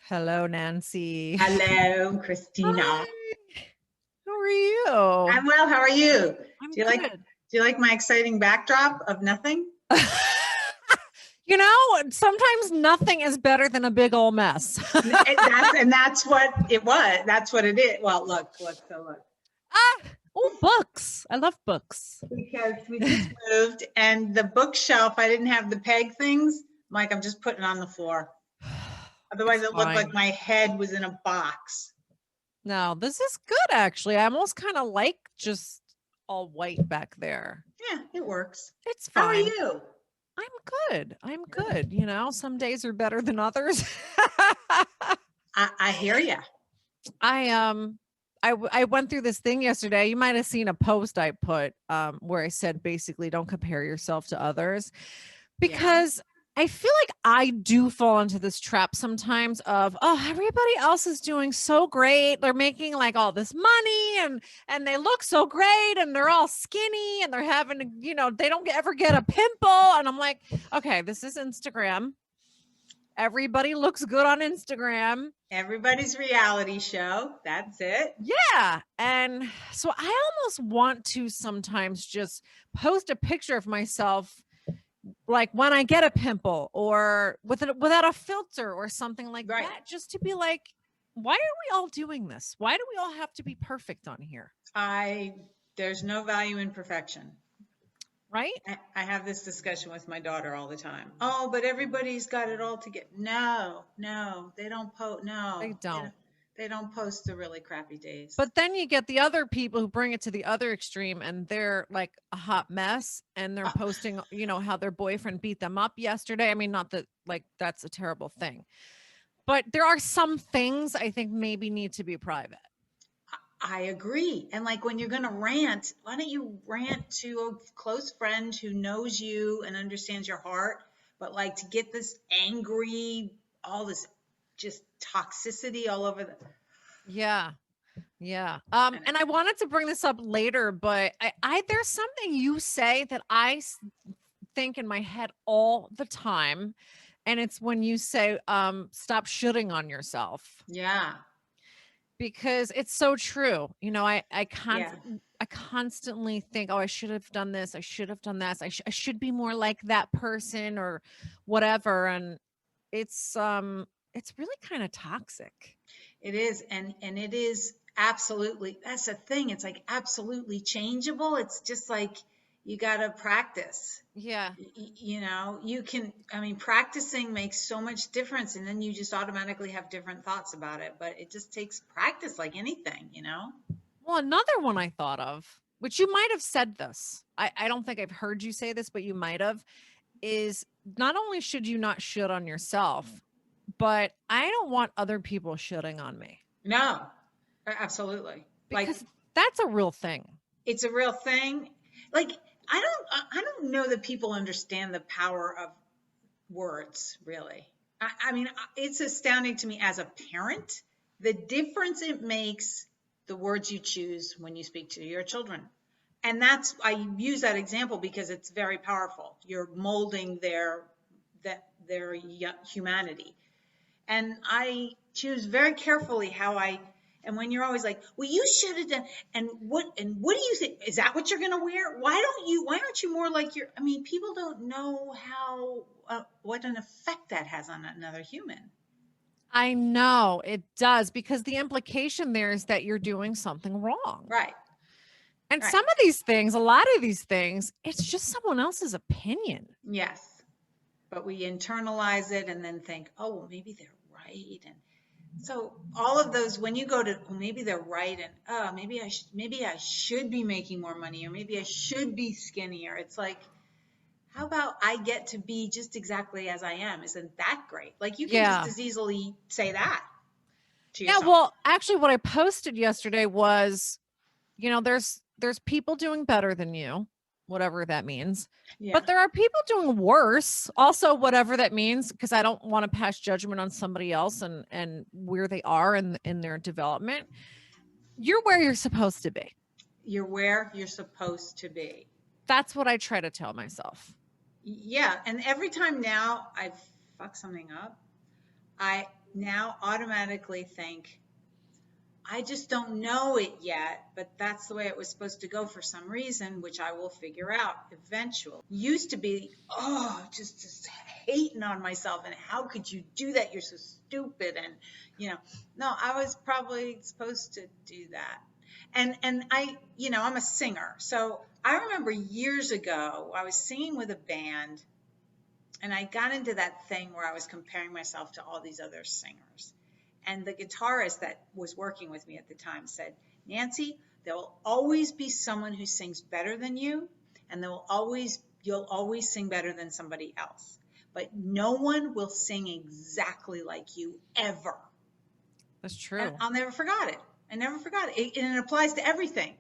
Hello, Nancy. Hello, Christina. Hi. How are you? I'm well. How are you? I'm Do you like good. do you like my exciting backdrop of nothing? Sometimes nothing is better than a big old mess. That's what it was. That's what it is. Well, look. Ah, oh, books. I love books. Because we just moved and the bookshelf, I didn't have the peg things. Mike, I'm just putting it on the floor. Otherwise, It's it looked like fine. my head was in a box. No, this is good, actually. I almost kind of like just all white back there. Yeah, it works. It's How are fine. you? I'm good. I'm good. Some days are better than others. I hear you. I went through this thing yesterday. You might have seen a post I put where I said basically don't compare yourself to others, Yeah. because I feel like I do fall into this trap sometimes of, oh, everybody else is doing so great. They're making like all this money and they look so great and they're all skinny and they're having, they don't ever get a pimple. And I'm like, okay, this is Instagram. Everybody looks good on Instagram. Everybody's reality show. That's it. Yeah. And so I almost want to sometimes just post a picture of myself, like when I get a pimple or without a filter or something like Right. that, just to be like, why are we all doing this? Why do we all have to be perfect on here? There's no value in perfection. Right? I have this discussion with my daughter all the time. Oh, but everybody's got it all together. No, they don't post. They No, don't. they don't post the really crappy days. But then you get the other people who bring it to the other extreme and they're like a hot mess and they're posting, how their boyfriend beat them up yesterday. I mean, not that like that's a terrible thing, but there are some things I think maybe need to be private. I agree. And like when you're going to rant, why don't you rant to a close friend who knows you and understands your heart? But like to get this angry, all this just toxicity all over the. Yeah. Yeah. And I wanted to bring this up later, but I there's something you say that think in my head all the time. And it's when you say, stop shooting on yourself. Yeah. Because it's so true. I Yeah. constantly think, oh, I should have done this. I should have done that. I should be more like that person or whatever. And it's really kind of toxic. It is, and it is absolutely, that's the thing. It's like absolutely changeable. It's just like you got to practice. Yeah. You can, I mean, practicing makes so much difference, and then you just automatically have different thoughts about it. But it just takes practice, like anything. Well, another one I thought of, which you might have said this. I don't think I've heard you say this, but you might have, is not only should you not shit on yourself, but I don't want other people shitting on me. No, absolutely. Because Like that's a real thing. it's a real thing. Like I don't know that people understand the power of words, really. I mean, it's astounding to me as a parent, the difference it makes the words you choose when you speak to your children. And I use that example because it's very powerful. You're molding their humanity. And I choose very carefully and when you're always like, well, you should have done, and what do you think? Is that what you're going to wear? Why aren't you more like I mean, people don't know what an effect that has on another human. I know it does, because the implication there is that you're doing something wrong. Right. And Right. some of these things, a lot of these things, it's just someone else's opinion. Yes. But we internalize it and then think, oh, well, maybe they're right. And so all of those, when you go to, well, maybe they're right, and oh, maybe I should be making more money, or maybe I should be skinnier. It's like, how about I get to be just exactly as I am? Isn't that great? Like you can just as easily say that to yourself. Yeah, well, actually what I posted yesterday was, there's people doing better than you, whatever that means. Yeah. But there are people doing worse, also, whatever that means, because I don't want to pass judgment on somebody else and where they are in their development. You're where you're supposed to be. You're where you're supposed to be. That's what I try to tell myself. Yeah. And every time now I fuck something up, I now automatically think, I just don't know it yet, but that's the way it was supposed to go for some reason, which I will figure out eventually. Used to be, oh, just hating on myself, and how could you do that? You're so stupid, and no, I was probably supposed to do that. And I'm a singer, so I remember years ago I was singing with a band, and I got into that thing where I was comparing myself to all these other singers. And the guitarist that was working with me at the time said, Nancy, there will always be someone who sings better than you, and you'll always sing better than somebody else. But no one will sing exactly like you ever. That's And true. I'll never forgot it. I never forgot it. And it applies to everything.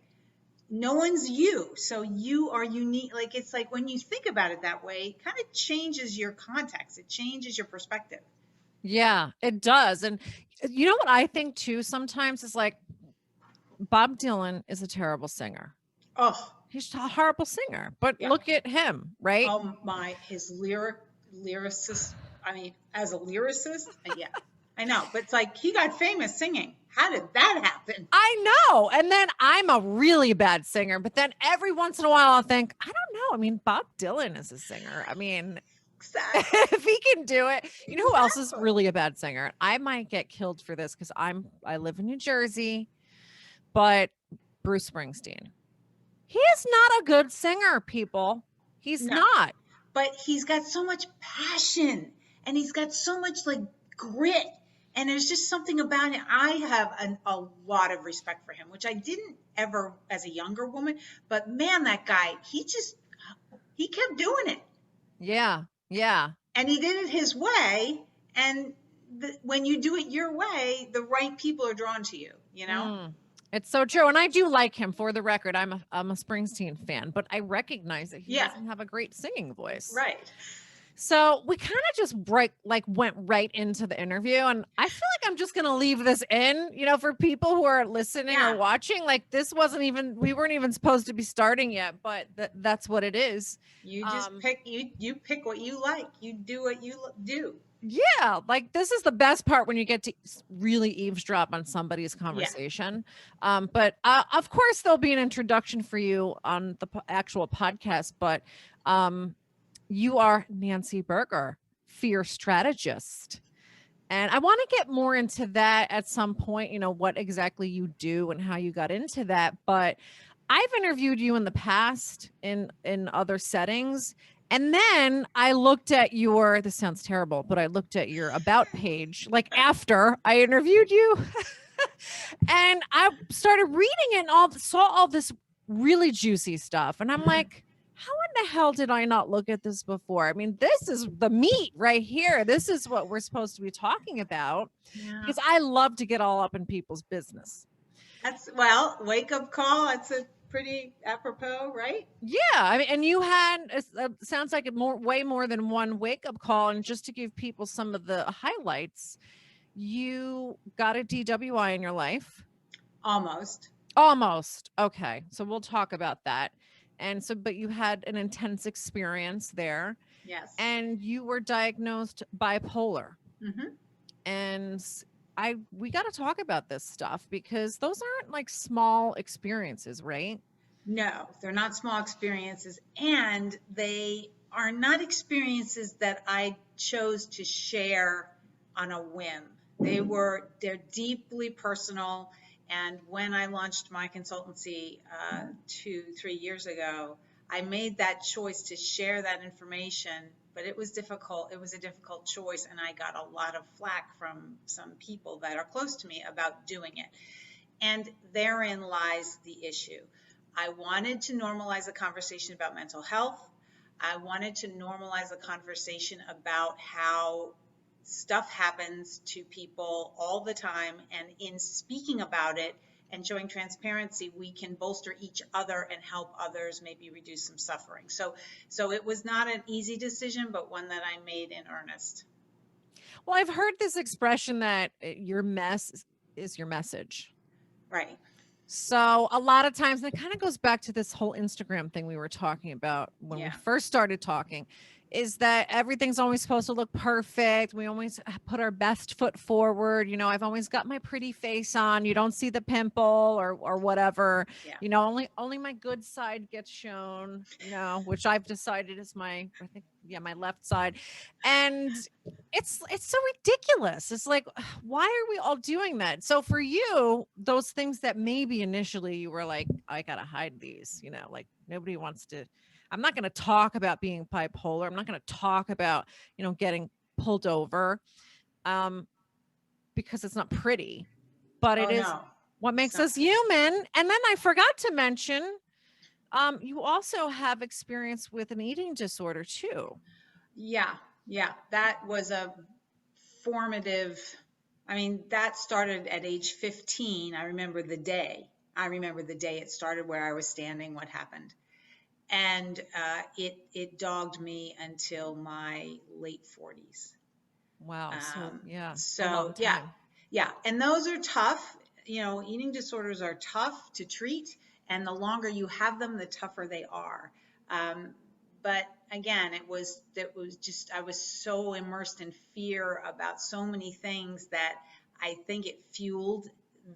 No one's you, so you are unique. Like, it's like when you think about it that way, it kind of changes your context, it changes your perspective. Yeah, it does. And you know what I think too sometimes is like Bob Dylan is a terrible singer. Oh, He's a horrible singer, but yeah. look at him, right? Oh my, his lyricist. I mean, as a lyricist, yeah, I know, but it's like he got famous singing. How did that happen? I know. And then I'm a really bad singer, but then every once in a while I'll think, I don't know. I mean, Bob Dylan is a singer. I mean, Exactly. if he can do it, you know who else is Exactly. really a bad singer? I might get killed for this because I live in New Jersey, but Bruce Springsteen. He is not a good singer, people. He's No, not. but he's got so much passion, and he's got so much like grit, and there's just something about him. I have a lot of respect for him, which I didn't ever as a younger woman. But man, that guy, he kept doing it, Yeah. Yeah. and he did it his way. And when you do it your way, the right people are drawn to you. Mm. It's so true. And I do like him, for the record. I'm a Springsteen fan, but I recognize that he Yeah, doesn't have a great singing voice. right. So we kind of just went right into the interview. And I feel like I'm just gonna leave this in, for people who are listening or Yeah, watching. Like, we weren't even supposed to be starting yet, but that's what it is. you just Um, you pick what you like. You do what you do. yeah, like this is the best part when you get to really eavesdrop on somebody's Yeah. conversation. But of course, there'll be an introduction for you on the actual podcast. But you are Nancy Berger, Fear Strategist. And I want to get more into that at some point, what exactly you do and how you got into that. But I've interviewed you in the past in other settings. And then I looked at this sounds terrible, but I looked at your about page like after I interviewed you. And I started reading it and saw all this really juicy stuff. And I'm like, how in the hell did I not look at this before? I mean, this is the meat right here. This is what we're supposed to be talking about Yeah. because I love to get all up in people's business. Well, wake up call. That's a pretty apropos, right? Yeah, I mean, and you had sounds like way more than one wake up call. And just to give people some of the highlights, you got a DWI in your life. Almost. Almost. Okay. So we'll talk about that. And so, but you had an intense experience there Yes. and you were diagnosed bipolar. Hmm. And we got to talk about this stuff because those aren't like small experiences, right? No, they're not small experiences, and they are not experiences that I chose to share on a whim. They're deeply personal. And when I launched my consultancy 2-3 years ago, I made that choice to share that information, but it was difficult. It was a difficult choice, and I got a lot of flack from some people that are close to me about doing it. And therein lies the issue. I wanted to normalize a conversation about mental health. I wanted to normalize a conversation about how stuff happens to people all the time. And in speaking about it and showing transparency, we can bolster each other and help others maybe reduce some suffering. So it was not an easy decision, but one that I made in earnest. Well, I've heard this expression that your mess is your message. Right. So a lot of times, and it kind of goes back to this whole Instagram thing we were talking about when we Yeah. first started talking, is that everything's always supposed to look perfect. We always put our best foot forward. You know, I've always got my pretty face on. You don't see the pimple or whatever. Yeah. You know, only my good side gets shown, you know, which I've decided is my, I think, yeah, my left side. And it's so ridiculous. It's like, why are we all doing that? So for you, those things that maybe initially you were like, I gotta hide these, you know, like nobody wants to. I'm not going to talk about being bipolar. I'm not going to talk about, you know, getting pulled over, um, because it's not pretty, but Oh it is no, what it's makes not us pretty. human. And then I forgot to mention, you also have experience with an eating disorder too. Yeah, yeah, that was a formative. I mean, that started at age 15. I remember the day. I remember the day it started, where I was standing, what happened, and it dogged me until my late 40s. Wow. So yeah, a So long yeah, time. yeah, and those are tough. You know, eating disorders are tough to treat, and the longer you have them, the tougher they are. Um, but again, it was just, I was so immersed in fear about so many things that I think it fueled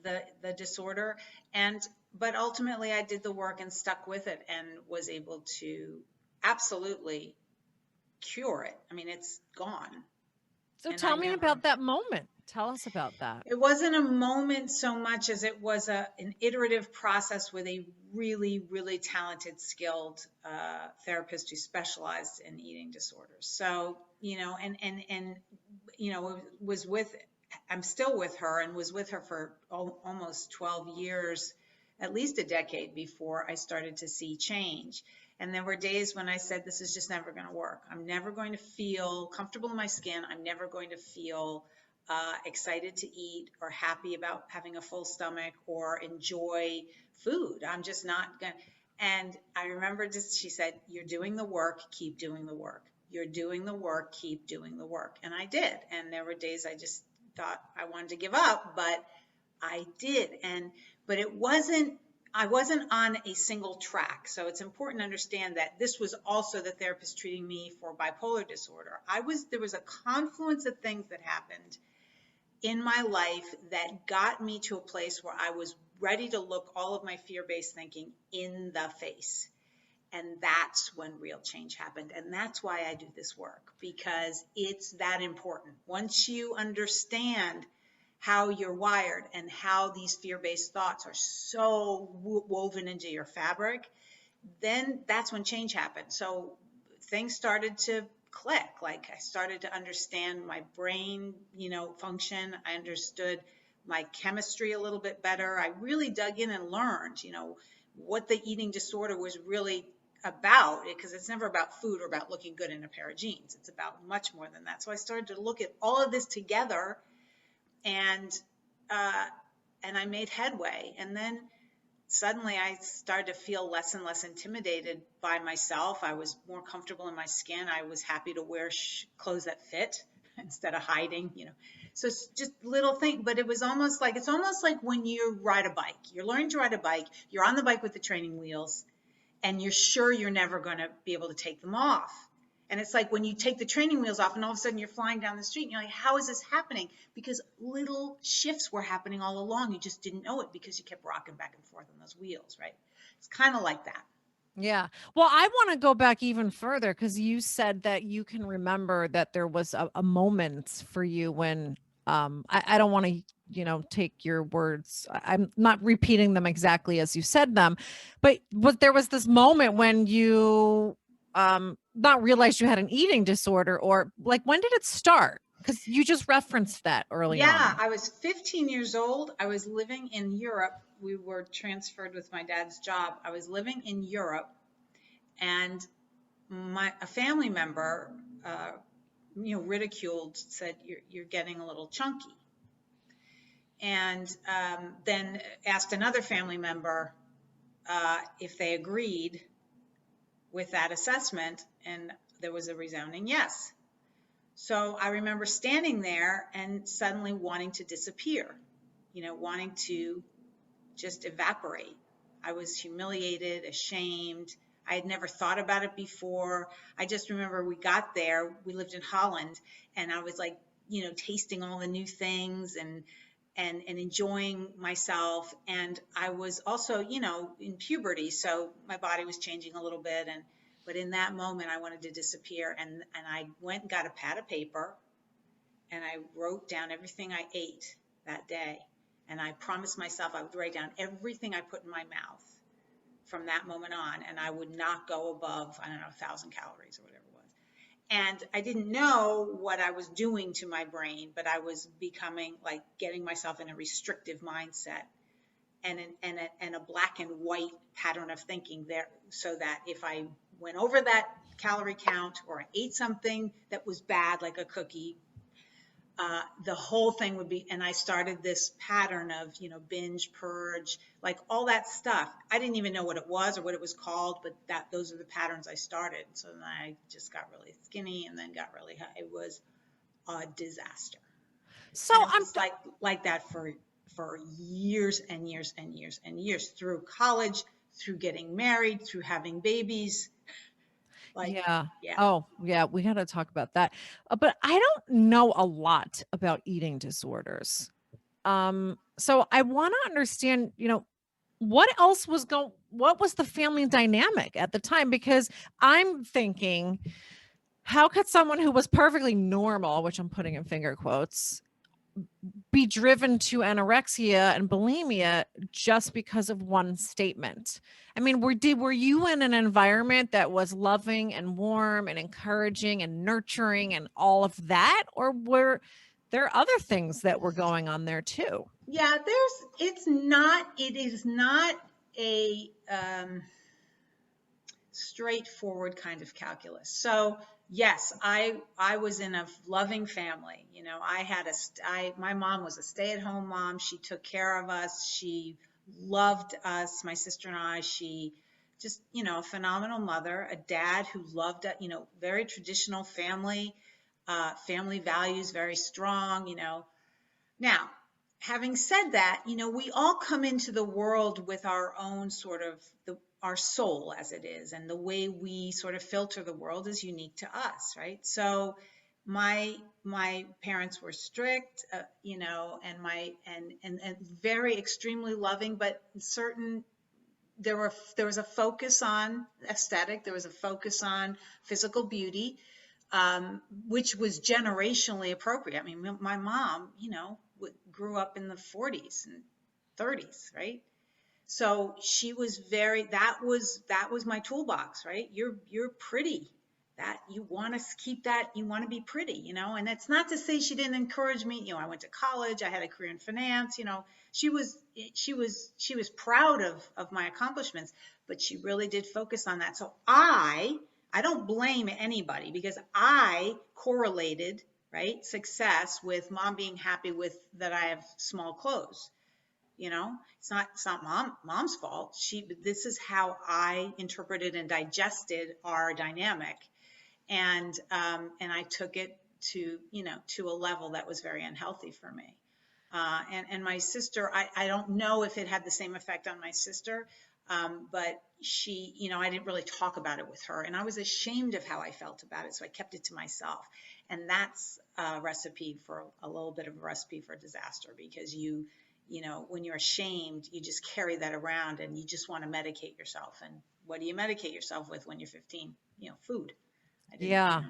the disorder. And but ultimately, I did the work and stuck with it and was able to absolutely cure it. I mean, it's gone, So and I tell me about never. that moment. Tell us about that. It wasn't a moment so much as it was an iterative process with a really, really talented, skilled therapist who specialized in eating disorders. So, you know, and you know, was with, I'm still with her and was with her for almost 12 years, at least a decade before I started to see change. And there were days when I said, this is just never going to work. I'm never going to feel comfortable in my skin. I'm never going to feel excited to eat or happy about having a full stomach or enjoy food. I'm just not going to. And I remember just, she said, you're doing the work, keep doing the work. You're doing the work, keep doing the work. And I did. And there were days I just thought I wanted to give up, but I did. But I wasn't on a single track. So it's important to understand that this was also the therapist treating me for bipolar disorder. There was a confluence of things that happened in my life that got me to a place where I was ready to look all of my fear-based thinking in the face. And that's when real change happened. And that's why I do this work, because it's that important. Once you understand how you're wired and how these fear-based thoughts are so woven into your fabric, then that's when change happened. So things started to click. Like, I started to understand my brain, you know, function. I understood my chemistry a little bit better. I really dug in and learned, you know, what the eating disorder was really about, because it's never about food or about looking good in a pair of jeans. It's about much more than that. So I started to look at all of this together, and uh, and I made headway. And then suddenly I started to feel less and less intimidated by myself. I was more comfortable in my skin. I was happy to wear clothes that fit instead of hiding, you know. So it's just little thing, but it's almost like when you ride a bike. You're learning to ride a bike. You're on the bike with the training wheels, and you're sure you're never going to be able to take them off. And it's like when you take the training wheels off and all of a sudden you're flying down the street and you're like, how is this happening? Because little shifts were happening all along. You just didn't know it because you kept rocking back and forth on those wheels, right? It's kind of like that. Yeah. Well, I want to go back even further because you said that you can remember that there was a moment for you when I don't want to, you know, take your words. I'm not repeating them exactly as you said them, but there was this moment when you not realized you had an eating disorder, or like when did it start? Because you just referenced that early Yeah, on. I was 15 years old. I was living in Europe. We were transferred with my dad's job. I was living in Europe, and a family member, uh, you know, ridiculed, said, you're getting a little chunky. And then asked another family member if they agreed with that assessment, and there was a resounding yes. So I remember standing there and suddenly wanting to disappear, you know, wanting to just evaporate. I was humiliated, ashamed. I had never thought about it before. I just remember we got there, we lived in Holland, and I was like, tasting all the new things and enjoying myself. And I was also, in puberty, so my body was changing a little bit. But in that moment, I wanted to disappear. And I went and got a pad of paper and I wrote down everything I ate that day. And I promised myself I would write down everything I put in my mouth from that moment on. And I would not go above, I don't know, 1,000 calories or whatever it was. And I didn't know what I was doing to my brain, but I was becoming like getting myself in a restrictive mindset and a black and white pattern of thinking there, so that if I went over that calorie count or I ate something that was bad, like a cookie, the whole thing would be, and I started this pattern of, binge, purge, like all that stuff. I didn't even know what it was or what it was called, but those are the patterns I started. So then I just got really skinny and then got really high. It was a disaster. So And it I'm was like that for years and years and years and years, through college, through getting married, through having babies. Like, Yeah. yeah. Oh, yeah, we gotta talk about that. But I don't know a lot about eating disorders. So I wanna understand, what was the family dynamic at the time? Because I'm thinking, how could someone who was perfectly normal, which I'm putting in finger quotes, be driven to anorexia and bulimia just because of one statement? I mean, were you in an environment that was loving and warm and encouraging and nurturing and all of that, or were there other things that were going on there too? Yeah, it is not a straightforward kind of calculus. So yes, I was in a loving family. My mom was a stay-at-home mom. She took care of us. She loved us, my sister and I. She just, a phenomenal mother, a dad who loved it, very traditional family, family values, very strong. Now, having said that, we all come into the world with our own sort of our soul as it is, and the way we sort of filter the world is unique to us, right? So my parents were strict, and very extremely loving, but certain there was a focus on aesthetic, there was a focus on physical beauty, which was generationally appropriate. I mean, my mom, grew up in the 40s and 30s, right? So she was that was my toolbox, right? You're pretty. That you want to keep that, you want to be pretty, and it's not to say she didn't encourage me. I went to college, I had a career in finance, she was proud of my accomplishments, but she really did focus on that. So I don't blame anybody, because I correlated, right, success with mom being happy with that I have small clothes. It's not mom's fault. This is how I interpreted and digested our dynamic. And I took it to a level that was very unhealthy for me. And my sister, I don't know if it had the same effect on my sister, but she, I didn't really talk about it with her, and I was ashamed of how I felt about it, so I kept it to myself. And that's a little bit of a recipe for disaster, because when you're ashamed, you just carry that around and you just want to medicate yourself. And what do you medicate yourself with when you're 15? Food. I didn't, Yeah.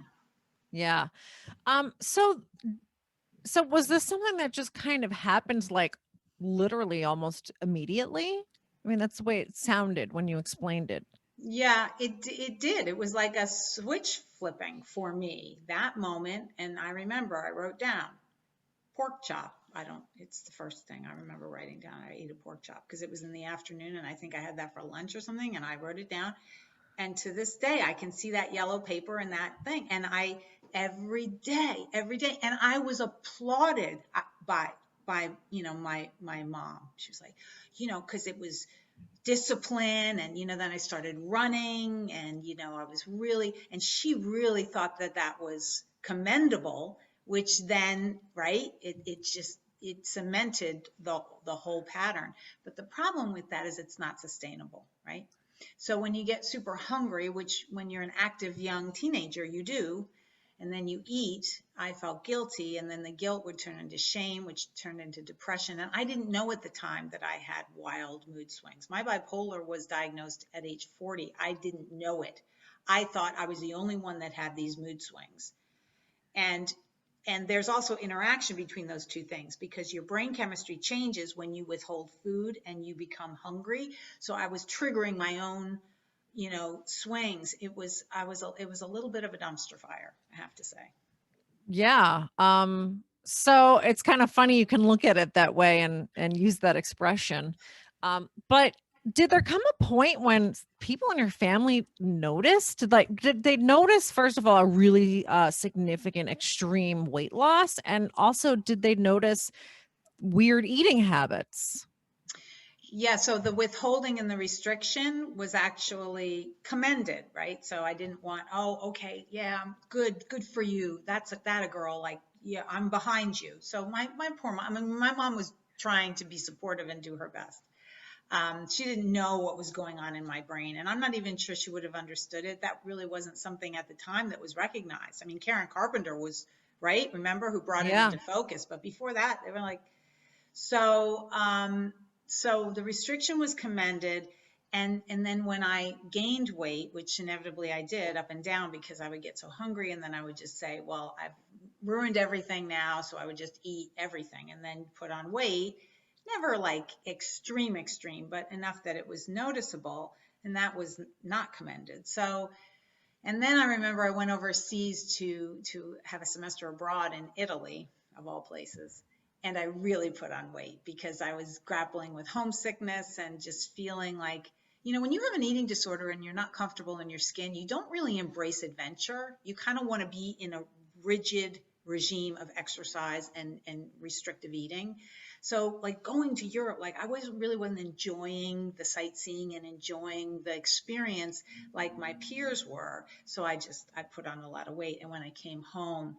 Yeah. So was this something that just kind of happened, like, literally almost immediately? I mean, that's the way it sounded when you explained it. Yeah, it did. It was like a switch flipping for me that moment. And I remember I wrote down pork chop. It's the first thing I remember writing down. I ate a pork chop because it was in the afternoon, and I think I had that for lunch or something, and I wrote it down. And to this day, I can see that yellow paper and that thing. And every day, and I was applauded by my mom. She was like, because it was discipline, and then I started running, and I was really, and she really thought that was commendable, which then, right, it cemented the whole pattern. But the problem with that is it's not sustainable, right? So when you get super hungry, which when you're an active young teenager, you do, and then you eat, I felt guilty. And then the guilt would turn into shame, which turned into depression. And I didn't know at the time that I had wild mood swings. My bipolar was diagnosed at age 40. I didn't know it. I thought I was the only one that had these mood swings. And there's also interaction between those two things because your brain chemistry changes when you withhold food and you become hungry. So I was triggering my own, swings. It was a little bit of a dumpster fire, I have to say. Yeah. So it's kind of funny you can look at it that way and use that expression. But did there come a point when people in your family noticed, like, did they notice, first of all, a really significant extreme weight loss? And also, did they notice weird eating habits? Yeah, so the withholding and the restriction was actually commended, right? So I didn't want, oh, okay, yeah, good for you. That's that a girl, like, yeah, I'm behind you. So my poor mom, I mean, my mom was trying to be supportive and do her best. She didn't know what was going on in my brain, and I'm not even sure she would have understood it. That really wasn't something at the time that was recognized. I mean, Karen Carpenter was, right? Remember, who brought it Yeah. into focus, but before that, they were like, so, so the restriction was commended. And then when I gained weight, which inevitably I did up and down because I would get so hungry, and then I would just say, well, I've ruined everything now. So I would just eat everything and then put on weight. Never like extreme, but enough that it was noticeable. And that was not commended. So, and then I remember I went overseas to have a semester abroad in Italy, of all places. And I really put on weight because I was grappling with homesickness and just feeling like, when you have an eating disorder and you're not comfortable in your skin, you don't really embrace adventure. You kind of want to be in a rigid regime of exercise and restrictive eating. So like going to Europe, like I wasn't enjoying the sightseeing and enjoying the experience like my peers were. So I put on a lot of weight. And when I came home,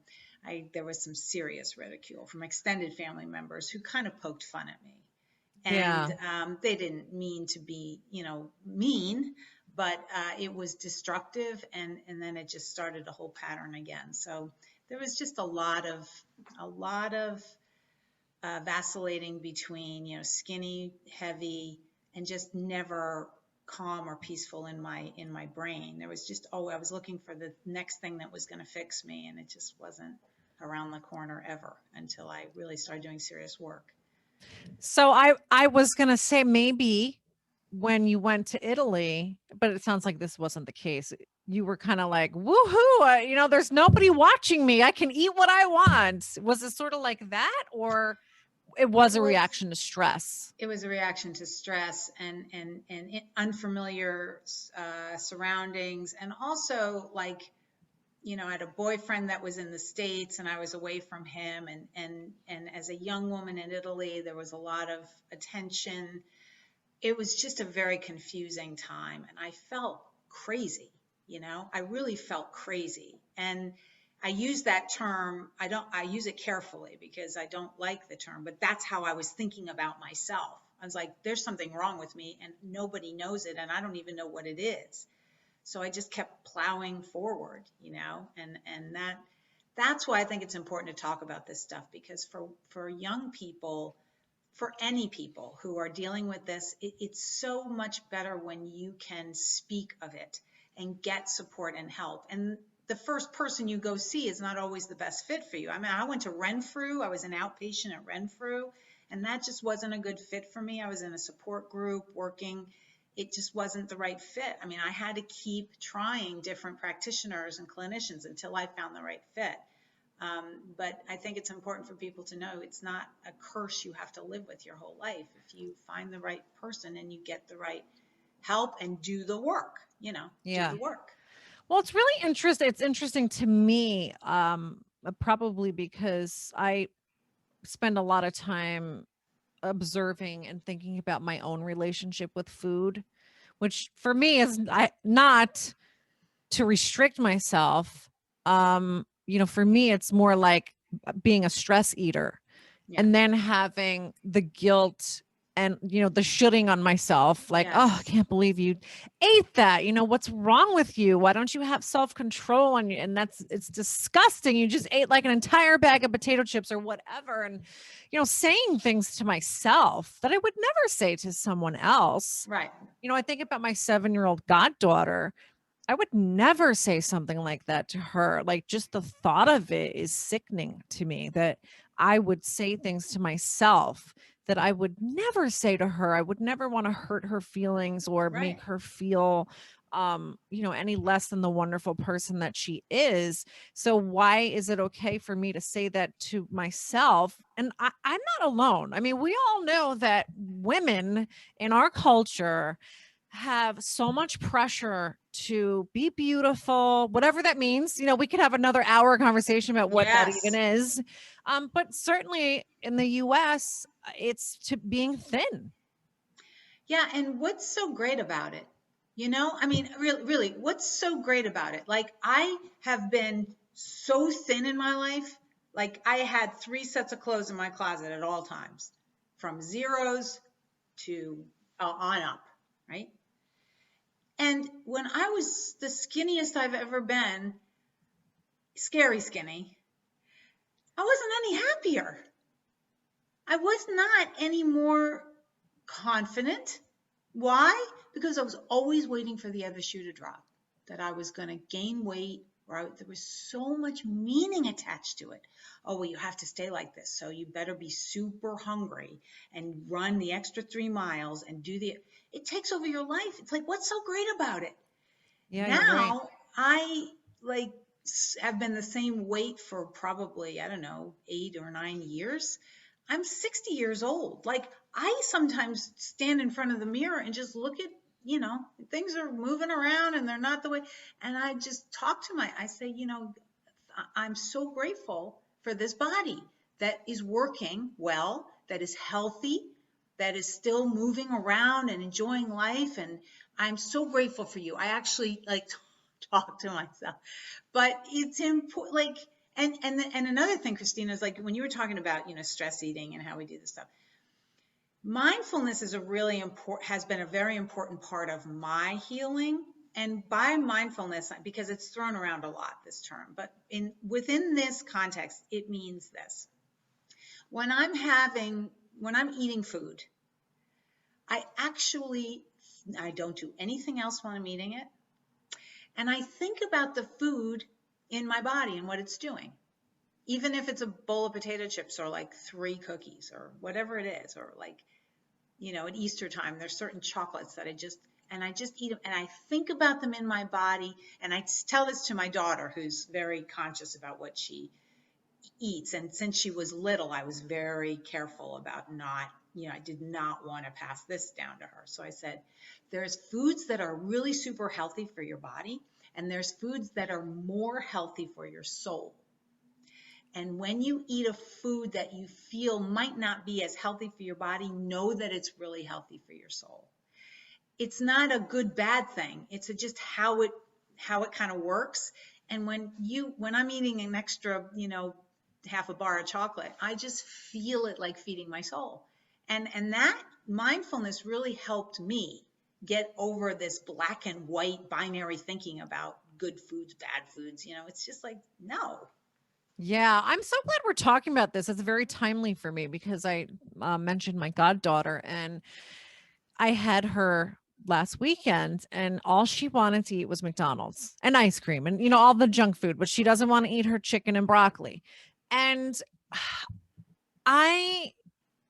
there was some serious ridicule from extended family members who kind of poked fun at me. And Yeah. they didn't mean to be, mean, but it was destructive. And then it just started a whole pattern again. So there was just a lot of vacillating between, skinny, heavy, and just never calm or peaceful in my brain. There was just, I was looking for the next thing that was going to fix me, and it just wasn't around the corner ever until I really started doing serious work. So I was gonna say maybe when you went to Italy, but it sounds like this wasn't the case. You were kind of like, "Woohoo! There's nobody watching me. I can eat what I want." Was it sort of like that, or it was It a was reaction to stress? it was a reaction to stress and unfamiliar surroundings, and also like, I had a boyfriend that was in the States and I was away from him. And as a young woman in Italy, there was a lot of attention. It was just a very confusing time. And I felt crazy, I really felt crazy. And I use that term, I use it carefully because I don't like the term, but that's how I was thinking about myself. I was like, there's something wrong with me and nobody knows it. And I don't even know what it is. So I just kept plowing forward, and that's why I think it's important to talk about this stuff, because for young people, for any people who are dealing with this, it's so much better when you can speak of it and get support and help. And the first person you go see is not always the best fit for you. I mean, I went to Renfrew, I was an outpatient at Renfrew, and that just wasn't a good fit for me. I was in a support group working. It just wasn't the right fit. I mean, I had to keep trying different practitioners and clinicians until I found the right fit. But I think it's important for people to know it's not a curse you have to live with your whole life. If you find the right person and you get the right help and do the work, do Yeah. the work. Well, it's really interesting. It's interesting to me, probably because I spend a lot of time observing and thinking about my own relationship with food, which for me is not to restrict myself. For me, it's more like being a stress eater Yeah. and then having the guilt and the shooting on myself, like, oh, I Yes. can't believe you ate that. What's wrong with you? Why don't you have self-control? And it's disgusting. You just ate like an entire bag of potato chips or whatever. And saying things to myself that I would never say to someone else. Right. I think about my 7-year-old goddaughter. I would never say something like that to her. Like, just the thought of it is sickening to me, that I would say things to myself that I would never say to her. I would never want to hurt her feelings or Right. make her feel any less than the wonderful person that she is. So why is it okay for me to say that to myself? And I'm not alone. I mean, we all know that women in our culture have so much pressure to be beautiful, whatever that means. We could have another hour conversation about what that even Yes. is. But certainly in the US, it's to being thin. Yeah. And what's so great about it? I mean, really, really, what's so great about it? Like, I have been so thin in my life. Like, I had 3 sets of clothes in my closet at all times, from zeros to on up, right? And when I was the skinniest I've ever been, scary skinny, I wasn't any happier. I was not any more confident. Why? Because I was always waiting for the other shoe to drop, that I was going to gain weight, or there was so much meaning attached to it. Oh, well, you have to stay like this, so you better be super hungry and run the extra 3 miles and it takes over your life. It's like, what's so great about it? Yeah, you're right. Now I like have been the same weight for probably, I don't know, 8 or 9 years. I'm 60 years old. Like, I sometimes stand in front of the mirror and just look at, things are moving around and they're not the way. And I just talk to I say, I'm so grateful for this body that is working well, that is healthy, that is still moving around and enjoying life. And I'm so grateful for you. I actually like talk to myself, but it's important. Like, and another thing, Christina, is like when you were talking about, stress eating and how we do this stuff. Mindfulness is has been a very important part of my healing. And by mindfulness, because it's thrown around a lot, this term, but within this context, it means this. When I'm eating food, I don't do anything else when I'm eating it. And I think about the food in my body and what it's doing. Even if it's a bowl of potato chips or like 3 cookies or whatever it is, or like, at Easter time, there's certain chocolates that I just eat them, and I think about them in my body. And I tell this to my daughter, who's very conscious about what she eats. And since she was little, I was very careful about I did not want to pass this down to her. So I said, there's foods that are really super healthy for your body, and there's foods that are more healthy for your soul. And when you eat a food that you feel might not be as healthy for your body, know that it's really healthy for your soul. It's not a good, bad thing. It's just how it kind of works. And when I'm eating an extra, half a bar of chocolate, I just feel it like feeding my soul. And that mindfulness really helped me get over this black and white binary thinking about good foods, bad foods. It's just like, no. Yeah, I'm so glad we're talking about this. It's very timely for me because I mentioned my goddaughter, and I had her last weekend, and all she wanted to eat was McDonald's and ice cream and all the junk food, but she doesn't want to eat her chicken and broccoli. And I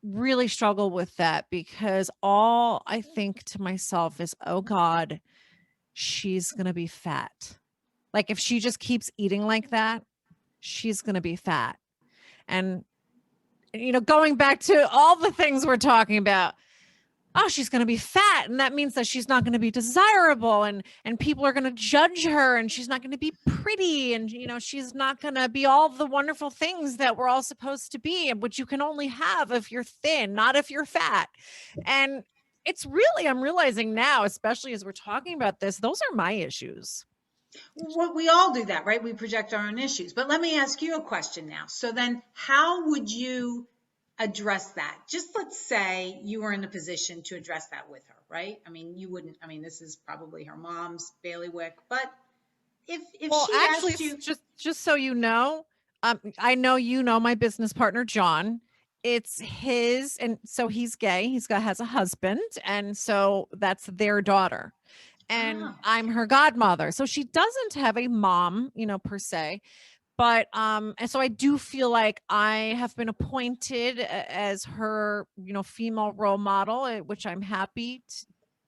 really struggle with that because all I think to myself is, oh God, she's going to be fat. Like, if she just keeps eating like that, she's going to be fat. And, going back to all the things we're talking about, oh, she's going to be fat. And that means that she's not going to be desirable, and people are going to judge her, and she's not going to be pretty. And, she's not going to be all the wonderful things that we're all supposed to be, which you can only have if you're thin, not if you're fat. And I'm realizing now, especially as we're talking about this, those are my issues. Well, we all do that, right? We project our own issues. But let me ask you a question now. So then, how would you address that? Just let's say you were in a position to address that with her, right? I mean, you wouldn't, I mean, this is probably her mom's bailiwick, but if Well, she actually, asked you, just so you know, I know you know my business partner John. It's his, and so he's gay. Has a husband, and so that's their daughter. And oh, I'm her godmother. So she doesn't have a mom, per se. But and so I do feel like I have been appointed as her, female role model, which I'm happy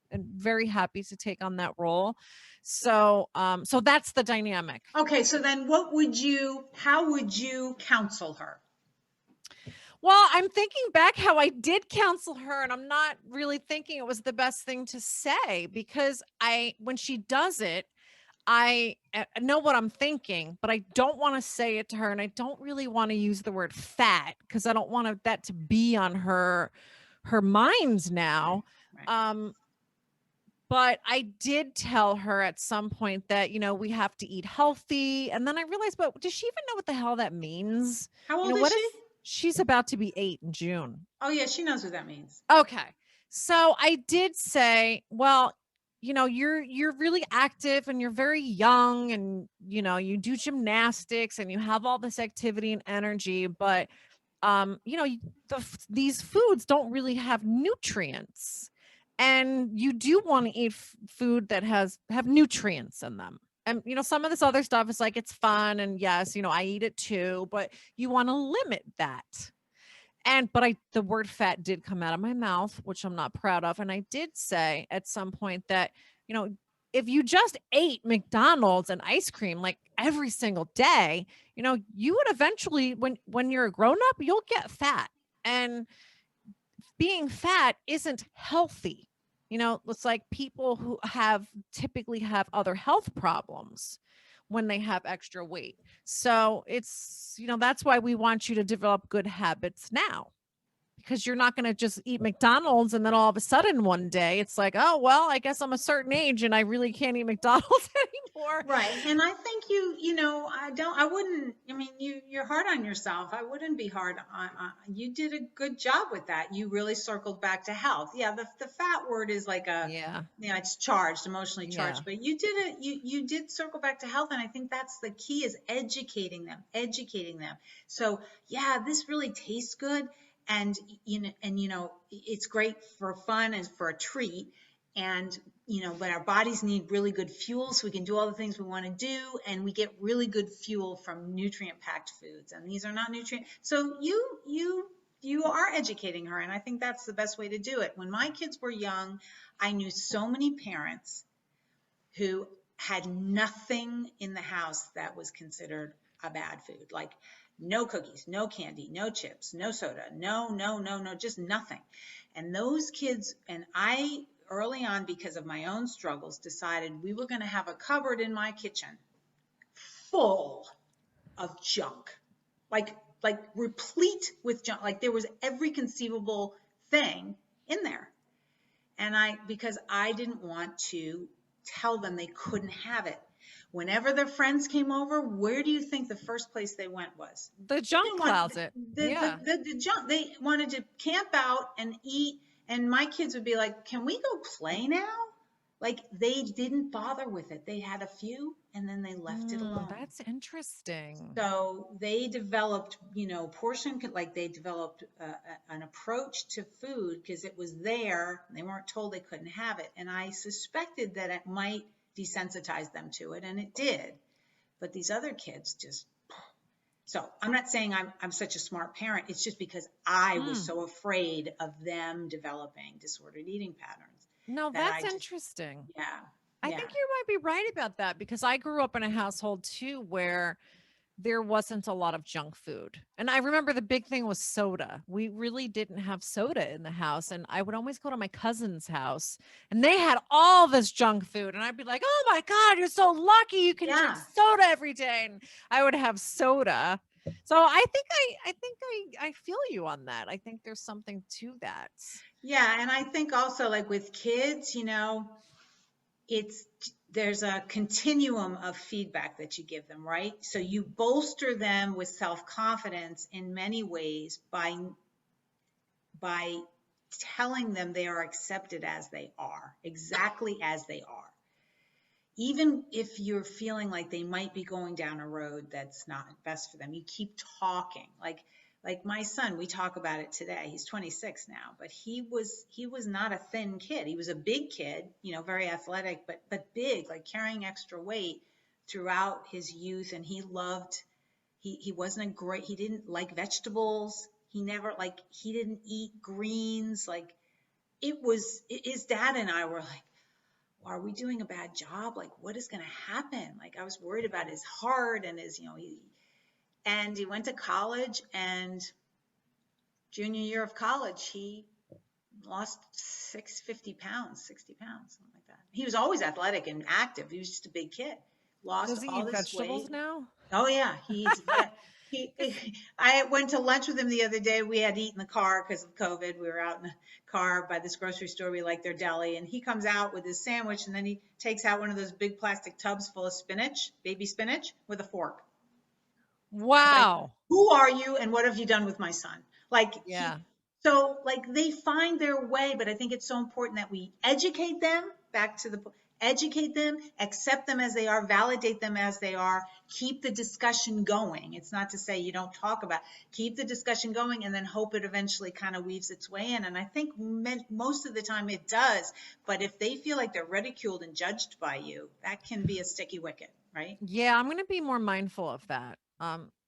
and very happy to take on that role. So so that's the dynamic. okay, so then how would you counsel her? Well, I'm thinking back how I did counsel her, and I'm not really thinking it was the best thing to say, because when she does it, I know what I'm thinking, but I don't want to say it to her, and I don't really want to use the word fat because I don't want that to be on her mind Right, now. right. Um, but I did tell her at some point that, we have to eat healthy. And then I realized, but does she even know what the hell that means? How old is What she? if she's about to be 8 in June? Oh yeah, she knows what that means. Okay. So I did say, well, you're really active and you're very young, and you do gymnastics and you have all this activity and energy, but these foods don't really have nutrients, and you do want to eat food that have nutrients in them. And some of this other stuff is like, it's fun, and yes, I eat it too, but you want to limit that. But the word fat did come out of my mouth, which I'm not proud of. And I did say at some point that, you know, if you just ate McDonald's and ice cream like every single day, you would eventually, when you're a grown up, you'll get fat. And being fat isn't healthy. It's like people who typically have other health problems when they have extra weight. So that's why we want you to develop good habits now, because you're not going to just eat McDonald's and then all of a sudden one day it's like, oh, well, I guess I'm a certain age and I really can't eat McDonald's anymore. Right. And I think I wouldn't, I mean, you're hard on yourself. I wouldn't be hard you did a good job with that. You really circled back to health. Yeah. The fat word is like Yeah. it's charged, emotionally Yeah. charged, but you did circle back to health. And I think that's the key, is educating them. So yeah, this really tastes good. And, it's great for fun and for a treat. And but our bodies need really good fuel so we can do all the things we want to do, and we get really good fuel from nutrient packed foods, and these are not nutrient. So you are educating her, and I think that's the best way to do it. When my kids were young, I knew so many parents who had nothing in the house that was considered a bad food, like no cookies, no candy, no chips, no soda, no, just nothing. And those kids, and I early on, because of my own struggles, decided we were going to have a cupboard in my kitchen full of junk, like replete with junk. Like there was every conceivable thing in there. And because I didn't want to tell them they couldn't have it. Whenever their friends came over, where do you think the first place they went was? The They junk didn't want closet. Yeah. the junk. They wanted to camp out and eat. And my kids would be like, "Can we go play now?" Like they didn't bother with it. They had a few and then they left it alone. That's interesting. So they developed, like they developed an approach to food because it was there. They weren't told they couldn't have it. And I suspected that it might desensitize them to it, and it did. But these other kids just, so I'm not saying I'm such a smart parent. It's just because I was so afraid of them developing disordered eating patterns No, that that's I just, interesting. yeah, I yeah, think you might be right about that, because I grew up in a household too where there wasn't a lot of junk food. And I remember the big thing was soda. We really didn't have soda in the house. And I would always go to my cousin's house and they had all this junk food. And I'd be like, oh my God, you're so lucky you can drink yeah. soda every day. And I would have soda. So I feel you on that. I think there's something to that. Yeah, and I think also like with kids, it's there's a continuum of feedback that you give them, right? So you bolster them with self-confidence in many ways by by telling them they are accepted as they are, exactly as they are. Even if you're feeling like they might be going down a road that's not best for them, you keep talking. Like my son, we talk about it today. He's 26 now, but he was not a thin kid. He was a big kid, very athletic, but big, like carrying extra weight throughout his youth. And he wasn't a great, he didn't like vegetables. He didn't eat greens. His dad and I were like, are we doing a bad job? Like, what is going to happen? Like, I was worried about his heart and and he went to college, and junior year of college, he lost 50 pounds, 60 pounds, something like that. He was always athletic and active. He was just a big kid, lost Does he all eat this vegetables weight. now? Oh yeah, he eats. He, 'Cause I went to lunch with him the other day. We had to eat in the car because of COVID. We were out in the car by this grocery store. We like their deli, and he comes out with his sandwich, and then he takes out one of those big plastic tubs full of spinach, baby spinach, with a fork. It's like, wow. who are you, and what have you done with my son? Like Yeah. they find their way, but I think it's so important that we educate them. Back to the educate them, accept them as they are, validate them as they are, keep the discussion going. It's not to say you don't talk about, keep the discussion going, and then hope it eventually kind of weaves its way in. And I think most of the time it does. But if they feel like they're ridiculed and judged by you, that can be a sticky wicket, right? Yeah, I'm gonna be more mindful of that.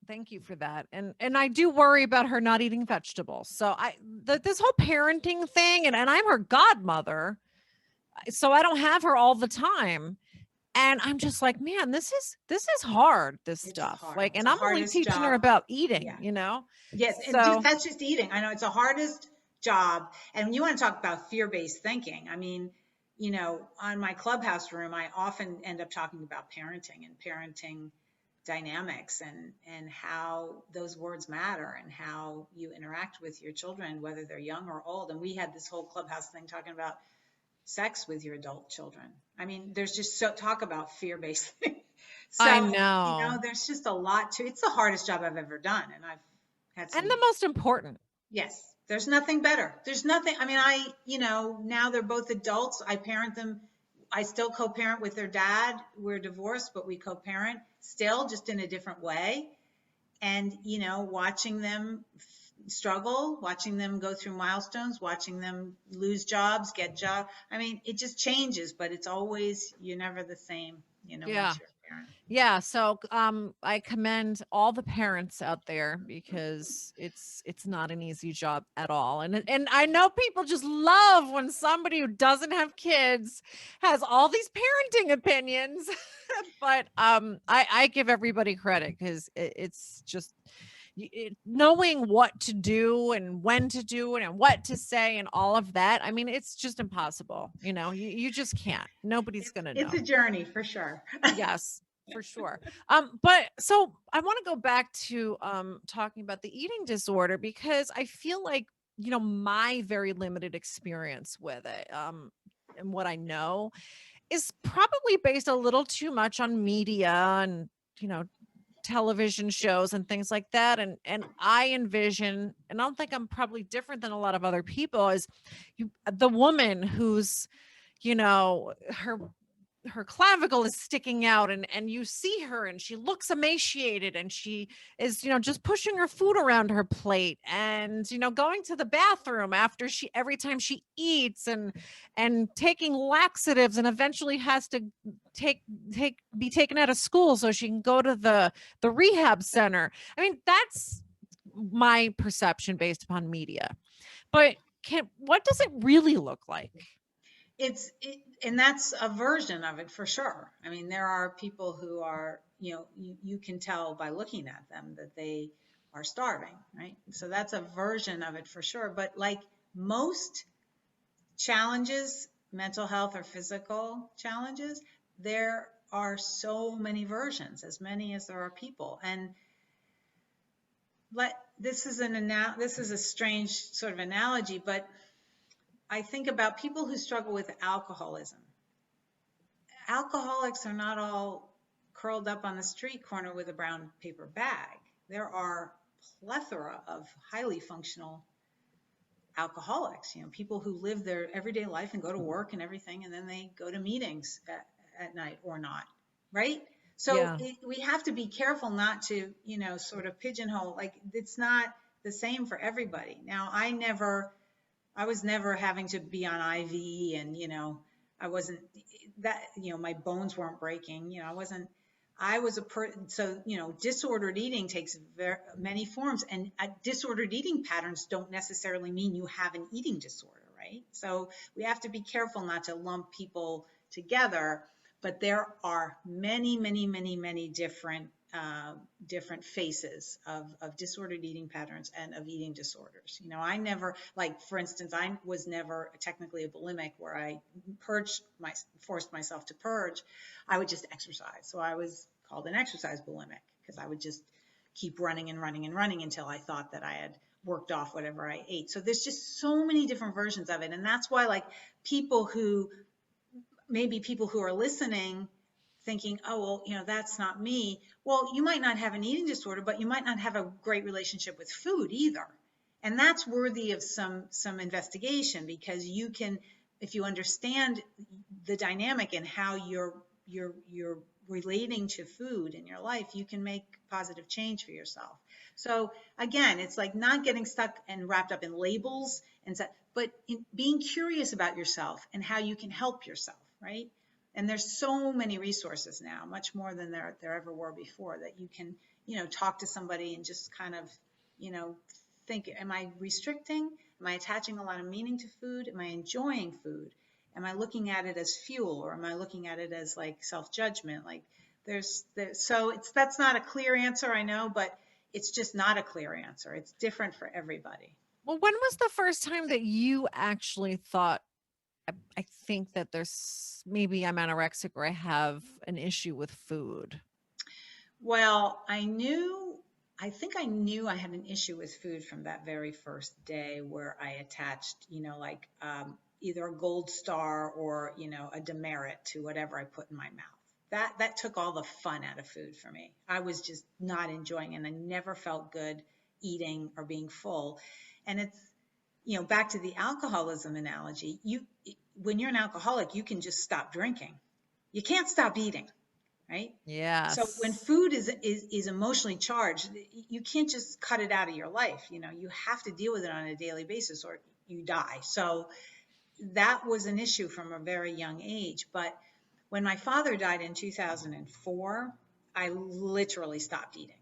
Thank you for that. And I do worry about her not eating vegetables. So this whole parenting thing, and I'm her godmother, so I don't have her all the time. And I'm just like, man, this is hard, this It's stuff. hard. Like, It's and the I'm only hardest teaching her job. about Yeah. eating. Yes, and just So that's just eating. I know it's the hardest job. And you want to talk about fear-based thinking. I mean, on my clubhouse room, I often end up talking about parenting and parenting dynamics and how those words matter and how you interact with your children, whether they're young or old. And we had this whole clubhouse thing talking about sex with your adult children. I mean, there's just so talk about fear-based thing. I So, know. there's just a lot to it's the hardest job I've ever done. And I've had And some, the most important. yes, there's nothing better. There's nothing, I mean, now they're both adults. I parent them. I still co-parent with their dad. We're divorced, but we co-parent still, just in a different way. And, watching them struggle, watching them go through milestones, watching them lose jobs, get jobs. I mean, it just changes, but it's always, you're never the same, Yeah. once you're a parent. Yeah, so I commend all the parents out there because it's not an easy job at all. And I know people just love when somebody who doesn't have kids has all these parenting opinions. But I give everybody credit because it's just knowing what to do and when to do it and what to say and all of that. I mean, it's just impossible. You just can't. Nobody's It's, gonna it's know. a journey for sure. Yes, for sure. But so I want to go back to talking about the eating disorder because I feel like, my very limited experience with it, and what I know is probably based a little too much on media and, you know, television shows and things like that. And I envision, and I don't think I'm probably different than a lot of other people, is the woman who's, her clavicle is sticking out, and you see her and she looks emaciated, and she is, just pushing her food around her plate, and, going to the bathroom after every time she eats, and taking laxatives, and eventually has to take be taken out of school so she can go to the rehab center. I mean, that's my perception based upon media. But what does it really look like? And that's a version of it for sure. I mean, there are people who are, you can tell by looking at them that they are starving, right? So that's a version of it for sure. But like most challenges, mental health or physical challenges, there are so many versions, as many as there are people. And this is a strange sort of analogy, but I think about people who struggle with alcoholism. Alcoholics are not all curled up on the street corner with a brown paper bag. There are plethora of highly functional alcoholics, people who live their everyday life and go to work and everything, and then they go to meetings at night or not, right? So Yeah. we have to be careful not to, sort of pigeonhole, like it's not the same for everybody. Now, I was never having to be on IV, and I wasn't that, my bones weren't breaking. I wasn't. I was so disordered eating takes many forms, and disordered eating patterns don't necessarily mean you have an eating disorder, right? So we have to be careful not to lump people together, but there are many, many, many, many different faces of disordered eating patterns and of eating disorders. I never, like, for instance, I was never technically a bulimic where I forced myself to purge. I would just exercise. So I was called an exercise bulimic because I would just keep running and running and running until I thought that I had worked off whatever I ate. So there's just so many different versions of it. And that's why, like, people who are listening thinking, oh, well, that's not me. Well, you might not have an eating disorder, but you might not have a great relationship with food either. And that's worthy of some investigation, because you can, if you understand the dynamic and how you're relating to food in your life, you can make positive change for yourself. So again, it's like not getting stuck and wrapped up in labels but being curious about yourself and how you can help yourself, right? And there's so many resources now, much more than there ever were before, that you can, talk to somebody and just kind of, think, am I restricting? Am I attaching a lot of meaning to food? Am I enjoying food? Am I looking at it as fuel, or am I looking at it as like self-judgment? Like so that's not a clear answer, I know, but it's just not a clear answer. It's different for everybody. Well, when was the first time that you actually thought, I think that maybe I'm anorexic or I have an issue with food? Well, I think I knew I had an issue with food from that very first day, where I attached, like either a gold star or, a demerit to whatever I put in my mouth. That took all the fun out of food for me. I was just not enjoying it, and I never felt good eating or being full. And it's, back to the alcoholism analogy, when you're an alcoholic, you can just stop drinking. You can't stop eating, right? So when Yes. food is emotionally charged, you can't just cut it out of your life. You have to deal with it on a daily basis or you die. So that was an issue from a very young age. But when my father died in 2004, I literally stopped eating.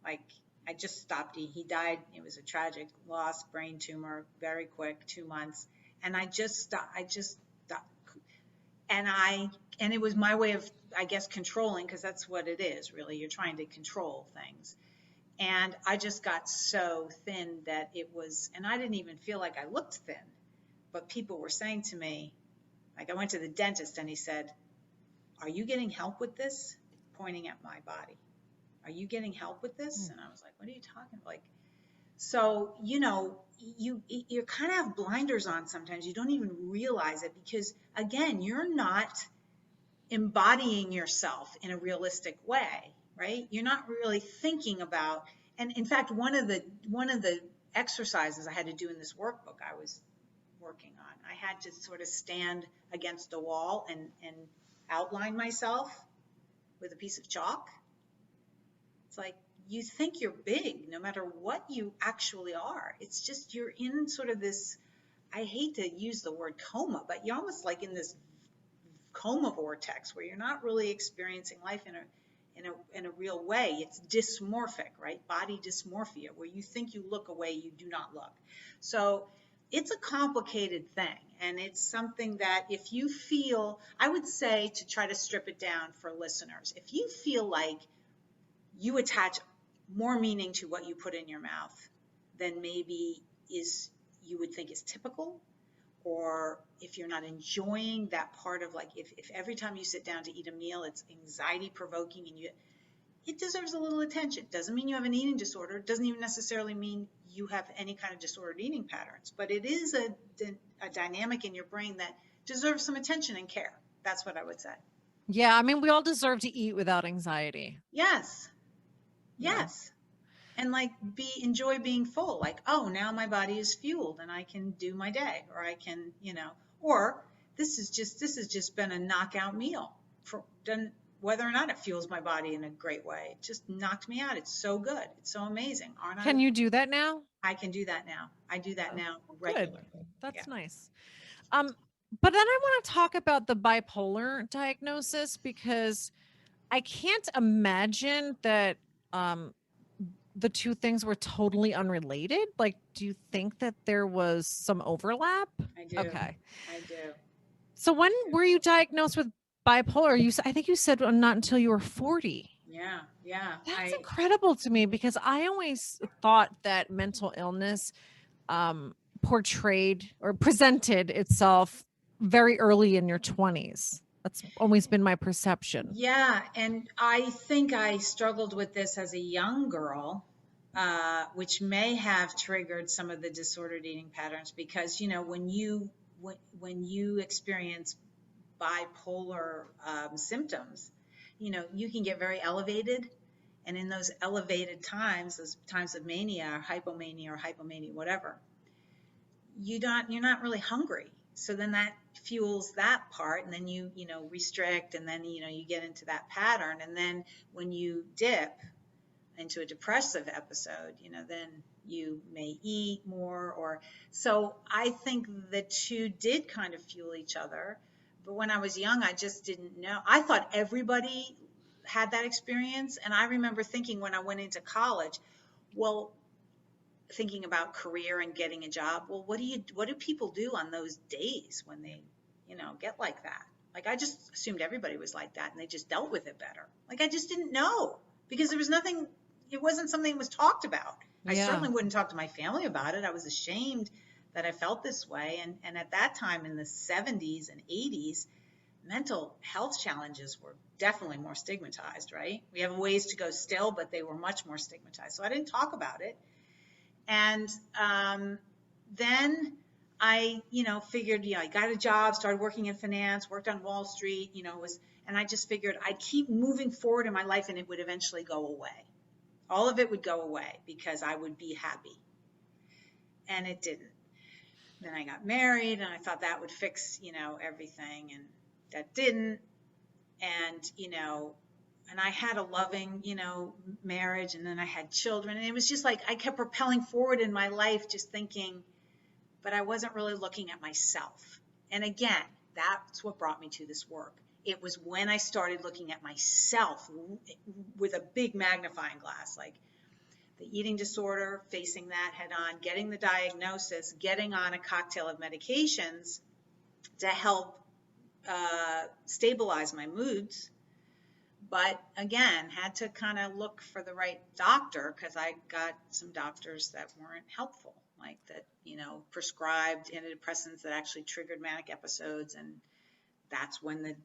Like, I just stopped eating. He died. It was a tragic loss, brain tumor, very quick, 2 months. And I just stopped. And it was my way of, I guess, controlling, because that's what it is, really. You're trying to control things. And I just got so thin that it was, and I didn't even feel like I looked thin, but people were saying to me, like, I went to the dentist and he said, are you getting help with this? Pointing at my body. Are you getting help with this? Mm. And I was like, what are you talking about? Like, so, you kind of have blinders on sometimes. You don't even realize it, because again, you're not embodying yourself in a realistic way, right? You're not really thinking about, and in fact, one of the exercises I had to do in this workbook I was working on, I had to sort of stand against a wall and outline myself with a piece of chalk. It's like, you think you're big no matter what you actually are. It's just you're in sort of this, I hate to use the word coma, but you're almost like in this coma vortex where you're not really experiencing life in a real way. It's dysmorphic, right? Body dysmorphia, where you think you look a way you do not look. So it's a complicated thing, and it's something that, if you feel, I would say, to try to strip it down for listeners, if you feel like you attach more meaning to what you put in your mouth than maybe is you would think is typical, or if you're not enjoying that part of, like, if every time you sit down to eat a meal it's anxiety provoking, and it deserves a little attention. Doesn't mean you have an eating disorder. It doesn't even necessarily mean you have any kind of disordered eating patterns, but it is a dynamic in your brain that deserves some attention and care. That's what I would say. Yeah, I mean, we all deserve to eat without anxiety. Yes. Yeah. Yes. and like enjoy being full. Like, oh, now my body is fueled and I can do my day, or I can, or this has just been a knockout meal for done, whether or not it fuels my body in a great way. It just knocked me out. It's so good. It's so amazing. Aren't I? Can you do that now? I can do that now. I do that Oh, now well, good. regularly. Yeah. That's nice. Um, but then I want to talk about the bipolar diagnosis because I can't imagine that um the two things were totally unrelated. Like, do you think that there was some overlap? I do. Okay. I do. So when were you diagnosed with bipolar? I think you said not until you were 40. Yeah. Yeah. That's I incredible to me because I always thought that mental illness portrayed or presented itself very early in your 20s. That's always been my perception. Yeah, and I think I struggled with this as a young girl, which may have triggered some of the disordered eating patterns because when you experience bipolar symptoms, you can get very elevated, and in those elevated times, those times of mania or hypomania, whatever, you're not really hungry. So then that fuels that part, and then you restrict, and then you get into that pattern, and then when you dip into a depressive episode, then you may eat more. Or so I think the two did kind of fuel each other. But when I was young, I just didn't know. I thought everybody had that experience, and I remember thinking when I went into college, well, thinking about career and getting a job, well, what do people do on those days when they get like that? Like, I just assumed everybody was like that and they just dealt with it better. Like, I just didn't know because there was nothing, it wasn't something that was talked about. I Yeah. certainly wouldn't talk to my family about it. I was ashamed that I felt this way. And at that time in the 70s and 80s, mental health challenges were definitely more stigmatized, right? We have ways to go still, but they were much more stigmatized. So I didn't talk about it. And then I, figured, I got a job, started working in finance, worked on Wall Street, and I just figured I'd keep moving forward in my life and it would eventually go away. All of it would go away because I would be happy. And it didn't. Then I got married and I thought that would fix, everything. And that didn't. And, and I had a loving, marriage, and then I had children. And it was just like I kept propelling forward in my life, just thinking, but I wasn't really looking at myself. And again, that's what brought me to this work. It was when I started looking at myself with a big magnifying glass, like the eating disorder, facing that head on, getting the diagnosis, getting on a cocktail of medications to help stabilize my moods. But again, had to kind of look for the right doctor because I got some doctors that weren't helpful, like that, prescribed antidepressants that actually triggered manic episodes. And that's when the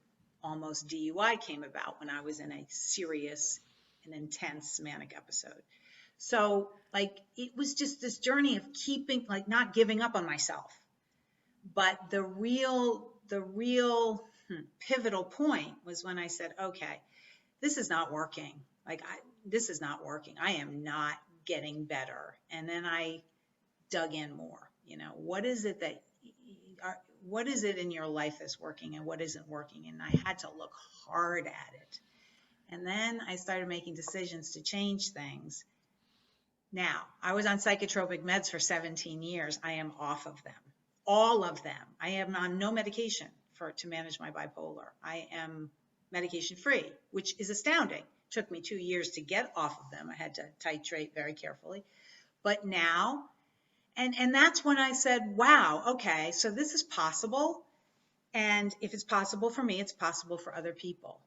almost DUI came about, when I was in a serious and intense manic episode. So, like, it was just this journey of keeping, like, not giving up on myself. But the real pivotal point was when I said, okay, this is not working. Like, this is not working. I am not getting better. And then I dug in more. What is it that, what is it in your life that's working and what isn't working? And I had to look hard at it. And then I started making decisions to change things. Now, I was on psychotropic meds for 17 years. I am off of them, all of them. I am on no medication to manage my bipolar. I am medication free, which is astounding. It took me 2 years to get off of them. I had to titrate very carefully. But now, and that's when I said, wow, okay, so this is possible. And if it's possible for me, it's possible for other people.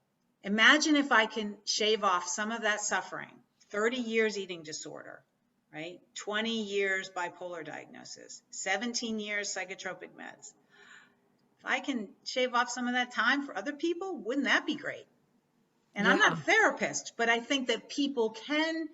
Imagine if I can shave off some of that suffering, 30 years eating disorder, right? 20 years bipolar diagnosis, 17 years psychotropic meds. If I can shave off some of that time for other people, wouldn't that be great? And I'm not Yeah. a therapist, but I think that people can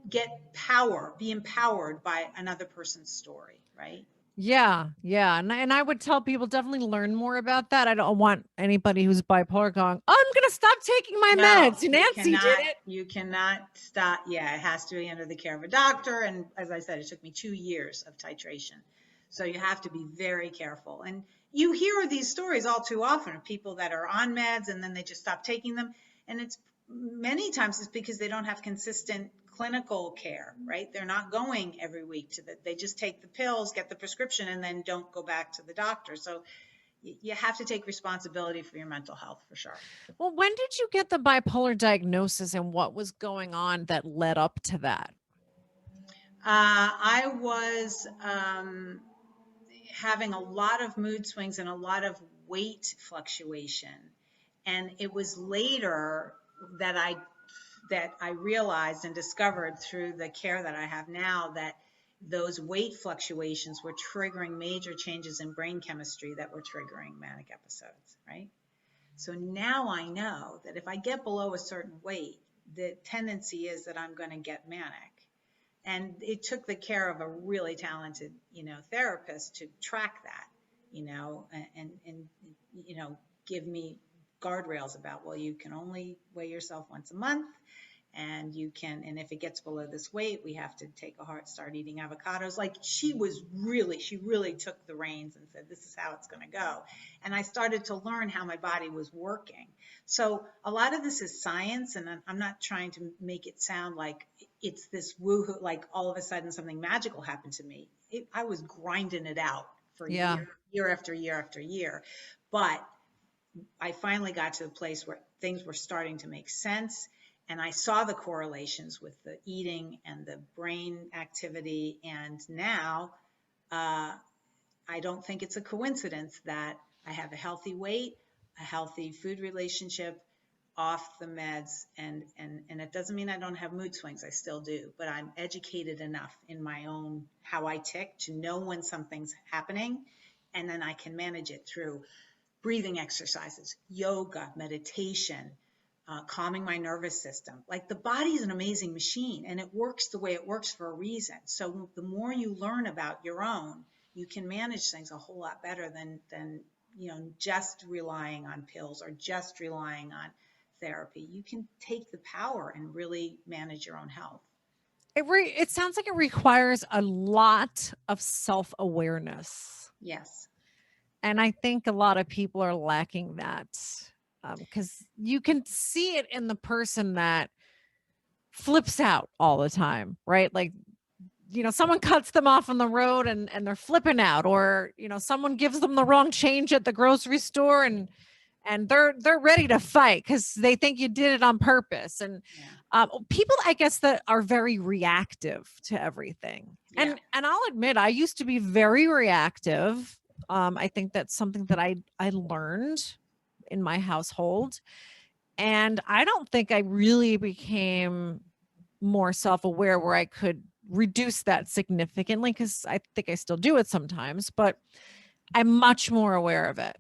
get power, be empowered by another person's story, right? Yeah, yeah. And I would tell people definitely learn more about that. I don't want anybody who's bipolar going, oh, I'm going to stop taking my No, meds. Nancy did it. you cannot stop. Yeah, it has to be under the care of a doctor. And as I said, it took me 2 years of titration. So you have to be very careful. And you hear these stories all too often of people that are on meds and then they just stop taking them. And it's many times it's because they don't have consistent clinical care, right? They're not going every week to they just take the pills, get the prescription, and then don't go back to the doctor. So you have to take responsibility for your mental health for sure. Well, when did you get the bipolar diagnosis and what was going on that led up to that? I was having a lot of mood swings and a lot of weight fluctuation. And it was later that I realized and discovered through the care that I have now that those weight fluctuations were triggering major changes in brain chemistry that were triggering manic episodes, right? So now I know that if I get below a certain weight, the tendency is that I'm going to get manic. And it took the care of a really talented, therapist to track that, and give me guardrails about, well, you can only weigh yourself once a month, and and if it gets below this weight, we have to start eating avocados. Like she really took the reins and said, this is how it's going to go. And I started to learn how my body was working. So a lot of this is science, and I'm not trying to make it sound like it's this woohoo, like all of a sudden something magical happened to me. I was grinding it out for Yeah. year after year after year. But I finally got to the place where things were starting to make sense. And I saw the correlations with the eating and the brain activity. And now I don't think it's a coincidence that I have a healthy weight, a healthy food relationship, off the meds, and it doesn't mean I don't have mood swings. I still do, but I'm educated enough in my own how I tick to know when something's happening, and then I can manage it through breathing exercises, yoga, meditation, calming my nervous system. Like the body is an amazing machine and it works the way it works for a reason. So the more you learn about your own, you can manage things a whole lot better than just relying on pills or just relying on therapy. You can take the power and really manage your own health. It sounds like it requires a lot of self-awareness. Yes. And I think a lot of people are lacking that because you can see it in the person that flips out all the time, right? Like, someone cuts them off on the road and they're flipping out, or, someone gives them the wrong change at the grocery store and they're ready to fight because they think you did it on purpose. And Yeah. people, I guess, that are very reactive to everything. Yeah. And I'll admit, I used to be very reactive. I think that's something that I learned in my household, and I don't think I really became more self-aware where I could reduce that significantly, because I think I still do it sometimes, but I'm much more aware of it.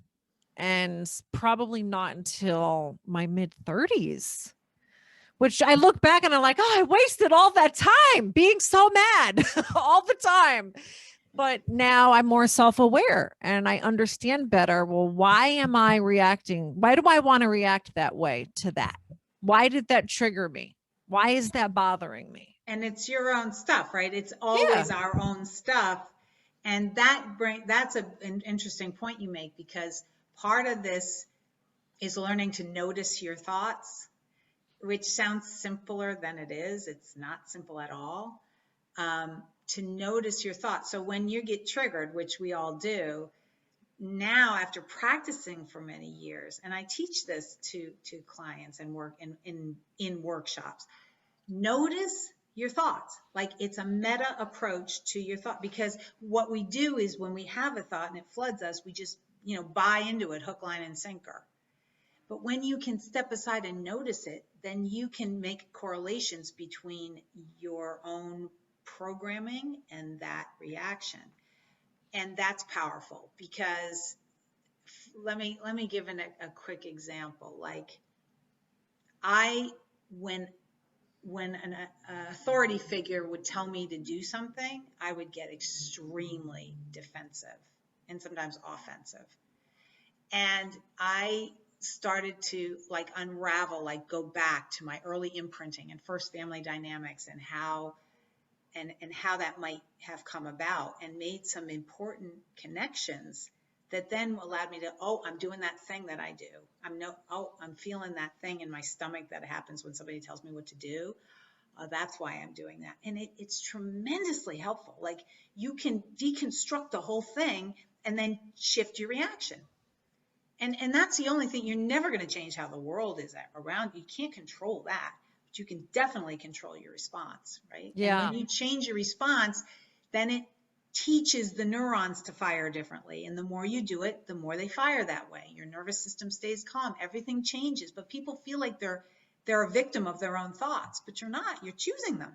And probably not until my mid 30s, which I look back and I'm like, oh, I wasted all that time being so mad all the time. But now I'm more self-aware and I understand better. Well, why am I reacting? Why do I want to react that way to that? Why did that trigger me? Why is that bothering me? And it's your own stuff, right? It's Yeah. always our own stuff. And that's an interesting point you make, because part of this is learning to notice your thoughts, which sounds simpler than it is. It's not simple at all. To notice your thoughts. So when you get triggered, which we all do, now after practicing for many years, and I teach this to clients and work in workshops, notice your thoughts. Like it's a meta approach to your thought, because what we do is when we have a thought and it floods us, we just, buy into it hook, line, and sinker. But when you can step aside and notice it, then you can make correlations between your own programming and that reaction. And that's powerful, because let me give a quick example. Like I when when an authority figure would tell me to do something, I would get extremely defensive and sometimes offensive. And I started to like unravel, like go back to my early imprinting and first family dynamics and how how that might have come about, and made some important connections that then allowed me to, oh, I'm doing that thing that I do. I'm feeling that thing in my stomach that happens when somebody tells me what to do. That's why I'm doing that. And it's tremendously helpful. Like you can deconstruct the whole thing and then shift your reaction. And that's the only thing. You're never going to change how the world is around you. You can't control that, but you can definitely control your response, right? And Yeah. when you change your response, then it teaches the neurons to fire differently. And the more you do it, the more they fire that way. Your nervous system stays calm. Everything changes. But people feel like they're a victim of their own thoughts, but you're not. You're choosing them.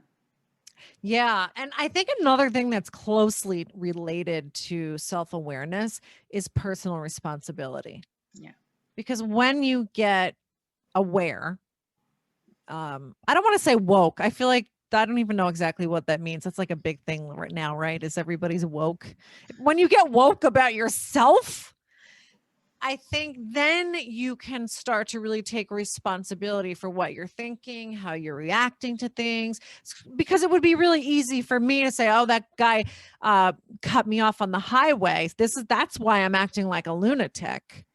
Yeah. And I think another thing that's closely related to self awareness is personal responsibility. Yeah. Because when you get aware, I don't want to say woke. I feel like I don't even know exactly what that means. That's like a big thing right now, right? Is everybody's woke. When you get woke about yourself, I think then you can start to really take responsibility for what you're thinking, how you're reacting to things. Because it would be really easy for me to say, "Oh, that guy cut me off on the highway. That's why I'm acting like a lunatic."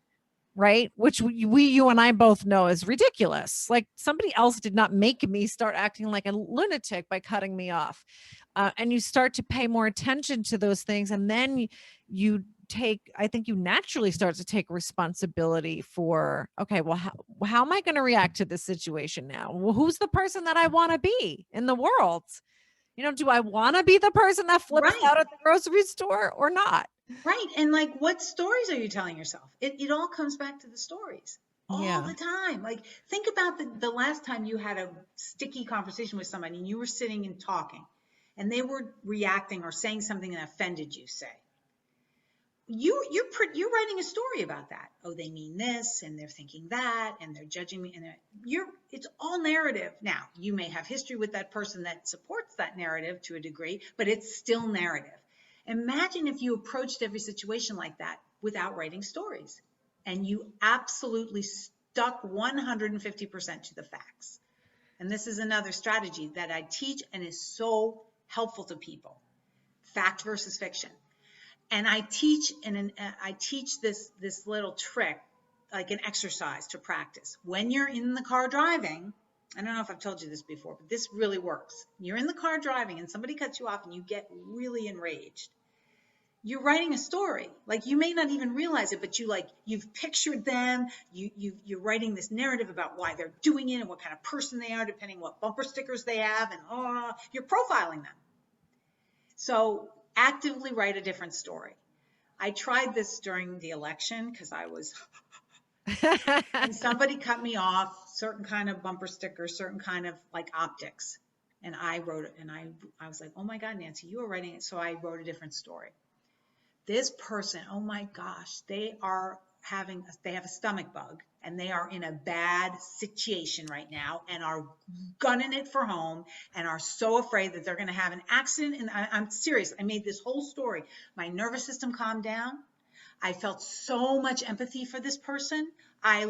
Right? Which you and I both know is ridiculous. Like somebody else did not make me start acting like a lunatic by cutting me off. And you start to pay more attention to those things. And then I think you naturally start to take responsibility for, okay, well, how am I going to react to this situation now? Well, who's the person that I want to be in the world? Do I want to be the person that flips Right. out at the grocery store or not? Right. And like, what stories are you telling yourself? It all comes back to the stories all Yeah. the time. Like, think about the last time you had a sticky conversation with somebody and you were sitting and talking and they were reacting or saying something that offended you, say. You're writing a story about that. Oh, they mean this and they're thinking that and they're judging me, and it's all narrative. Now, you may have history with that person that supports that narrative to a degree, but it's still narrative. Imagine if you approached every situation like that without writing stories and you absolutely stuck 150% to the facts. And this is another strategy that I teach and is so helpful to people. Fact versus fiction. And I teach this little trick, like an exercise to practice. When you're in the car driving, I don't know if I've told you this before, but this really works. You're in the car driving and somebody cuts you off and you get really enraged. You're writing a story. Like, you may not even realize it, but you've pictured them. You're writing this narrative about why they're doing it and what kind of person they are, depending what bumper stickers they have, and you're profiling them. So actively write a different story. I tried this during the election because and somebody cut me off, certain kind of bumper sticker, certain kind of like optics. And I wrote it and I was like, oh my God, Nancy, you were writing it. So I wrote a different story. This person, oh my gosh, they have a stomach bug and they are in a bad situation right now and are gunning it for home and are so afraid that they're going to have an accident. And I'm serious. I made this whole story. My nervous system calmed down. I felt so much empathy for this person. I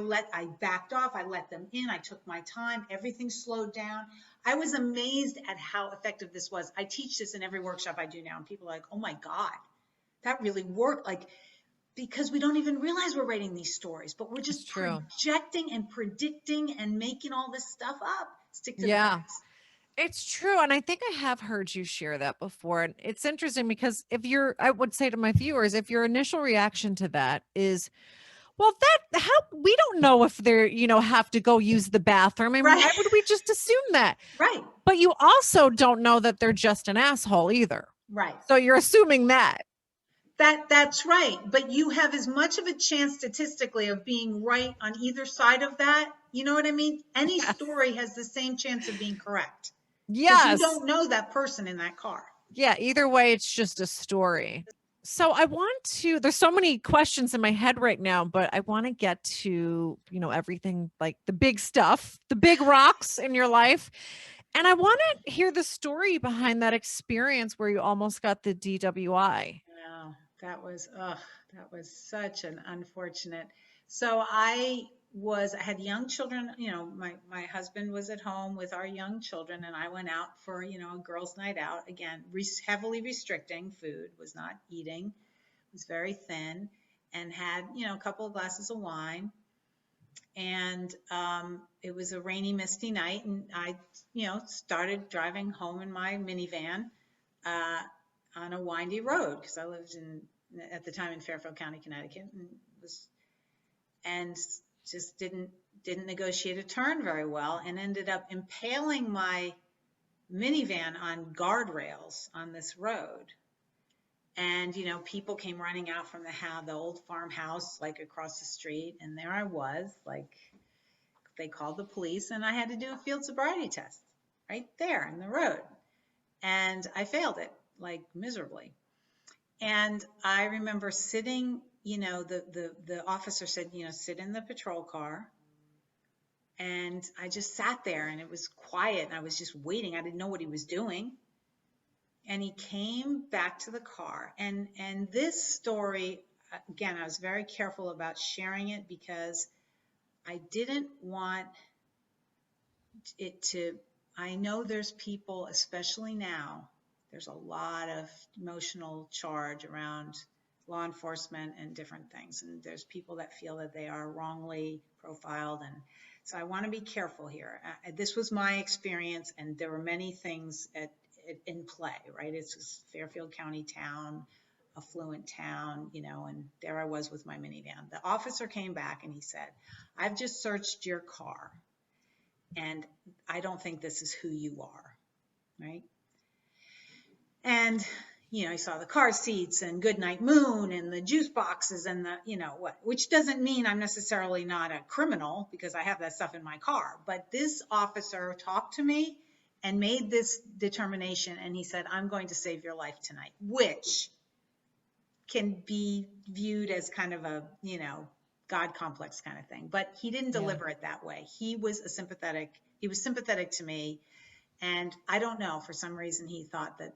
backed off. I let them in. I took my time. Everything slowed down. I was amazed at how effective this was. I teach this in every workshop I do now, and people are like, oh my God, that really worked. Like, because we don't even realize we're writing these stories, but we're It's just true. projecting and predicting and making all this stuff up. Stick to the Yeah. facts. It's true. And I think I have heard you share that before. And it's interesting because I would say to my viewers, if your initial reaction to that is, well, we don't know if they're, have to go use the bathroom. And Right. why would we just assume that? Right. But you also don't know that they're just an asshole either. Right. So you're assuming that. That's right. But you have as much of a chance statistically of being right on either side of that. You know what I mean? Any Yes. story has the same chance of being correct. Because you Yes. don't know that person in that car. Yeah. Either way, it's just a story. So there's so many questions in my head right now, but I want to get to, everything, like the big stuff, the big rocks in your life. And I want to hear the story behind that experience where you almost got the DWI. No, that was such an unfortunate. So I had young children, my husband was at home with our young children, and I went out for, a girls' night out. Again, heavily restricting food, was not eating, was very thin, and had, a couple of glasses of wine. And it was a rainy, misty night, and I, started driving home in my minivan uh, on a windy road because I lived at the time in Fairfield County, Connecticut, and just didn't negotiate a turn very well, and ended up impaling my minivan on guardrails on this road. And people came running out from the old farmhouse like across the street, and there I was, like, they called the police, and I had to do a field sobriety test right there in the road, and I failed it like miserably. And I remember sitting, the officer said, sit in the patrol car. And I just sat there, and it was quiet, and I was just waiting. I didn't know what he was doing. And he came back to the car. And this story, again, I was very careful about sharing it because I didn't want it to, I know there's people, especially now, there's a lot of emotional charge around law enforcement and different things. And there's people that feel that they are wrongly profiled. And so I want to be careful here. This was my experience, and there were many things in play, right? It's a Fairfield County town, affluent town, and there I was with my minivan. The officer came back and he said, I've just searched your car, and I don't think this is who you are, right? And, I saw the car seats and Goodnight Moon and the juice boxes and the, which doesn't mean I'm necessarily not a criminal because I have that stuff in my car. But this officer talked to me and made this determination, and he said, I'm going to save your life tonight, which can be viewed as kind of a, God complex kind of thing. But he didn't deliver it that way. He was sympathetic to me. And I don't know, for some reason, he thought that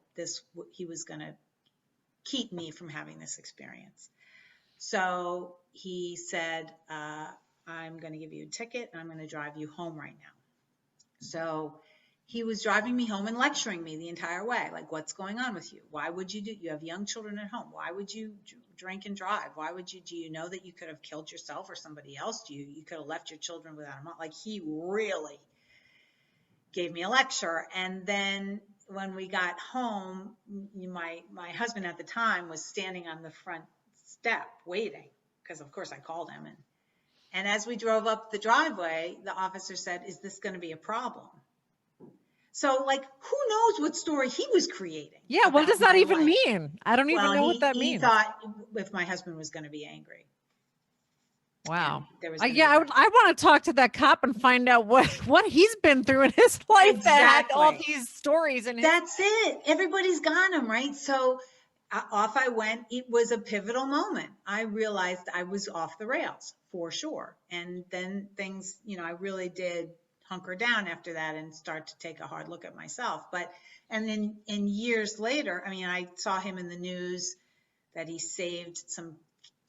he was going to keep me from having this experience. So he said, I'm going to give you a ticket, and I'm going to drive you home right now. So he was driving me home and lecturing me the entire way. Like, what's going on with you? Why would you have young children at home? Why would you drink and drive? Do you know that you could have killed yourself or somebody else? You could have left your children without a mom? Like, he really gave me a lecture. And then when we got home, my husband at the time was standing on the front step waiting, because of course I called him. And as we drove up the driveway, the officer said, is this going to be a problem? So, like, who knows what story he was creating? Yeah, what does that even mean? I don't even know what that means. He thought if my husband was going to be angry. Wow. I want to talk to that cop and find out what he's been through in his life. Exactly. That had all these stories. And that's it. Everybody's got them, right? So off I went. It was a pivotal moment. I realized I was off the rails for sure. And then things, I really did hunker down after that and start to take a hard look at myself. And then years later, I saw him in the news that he saved some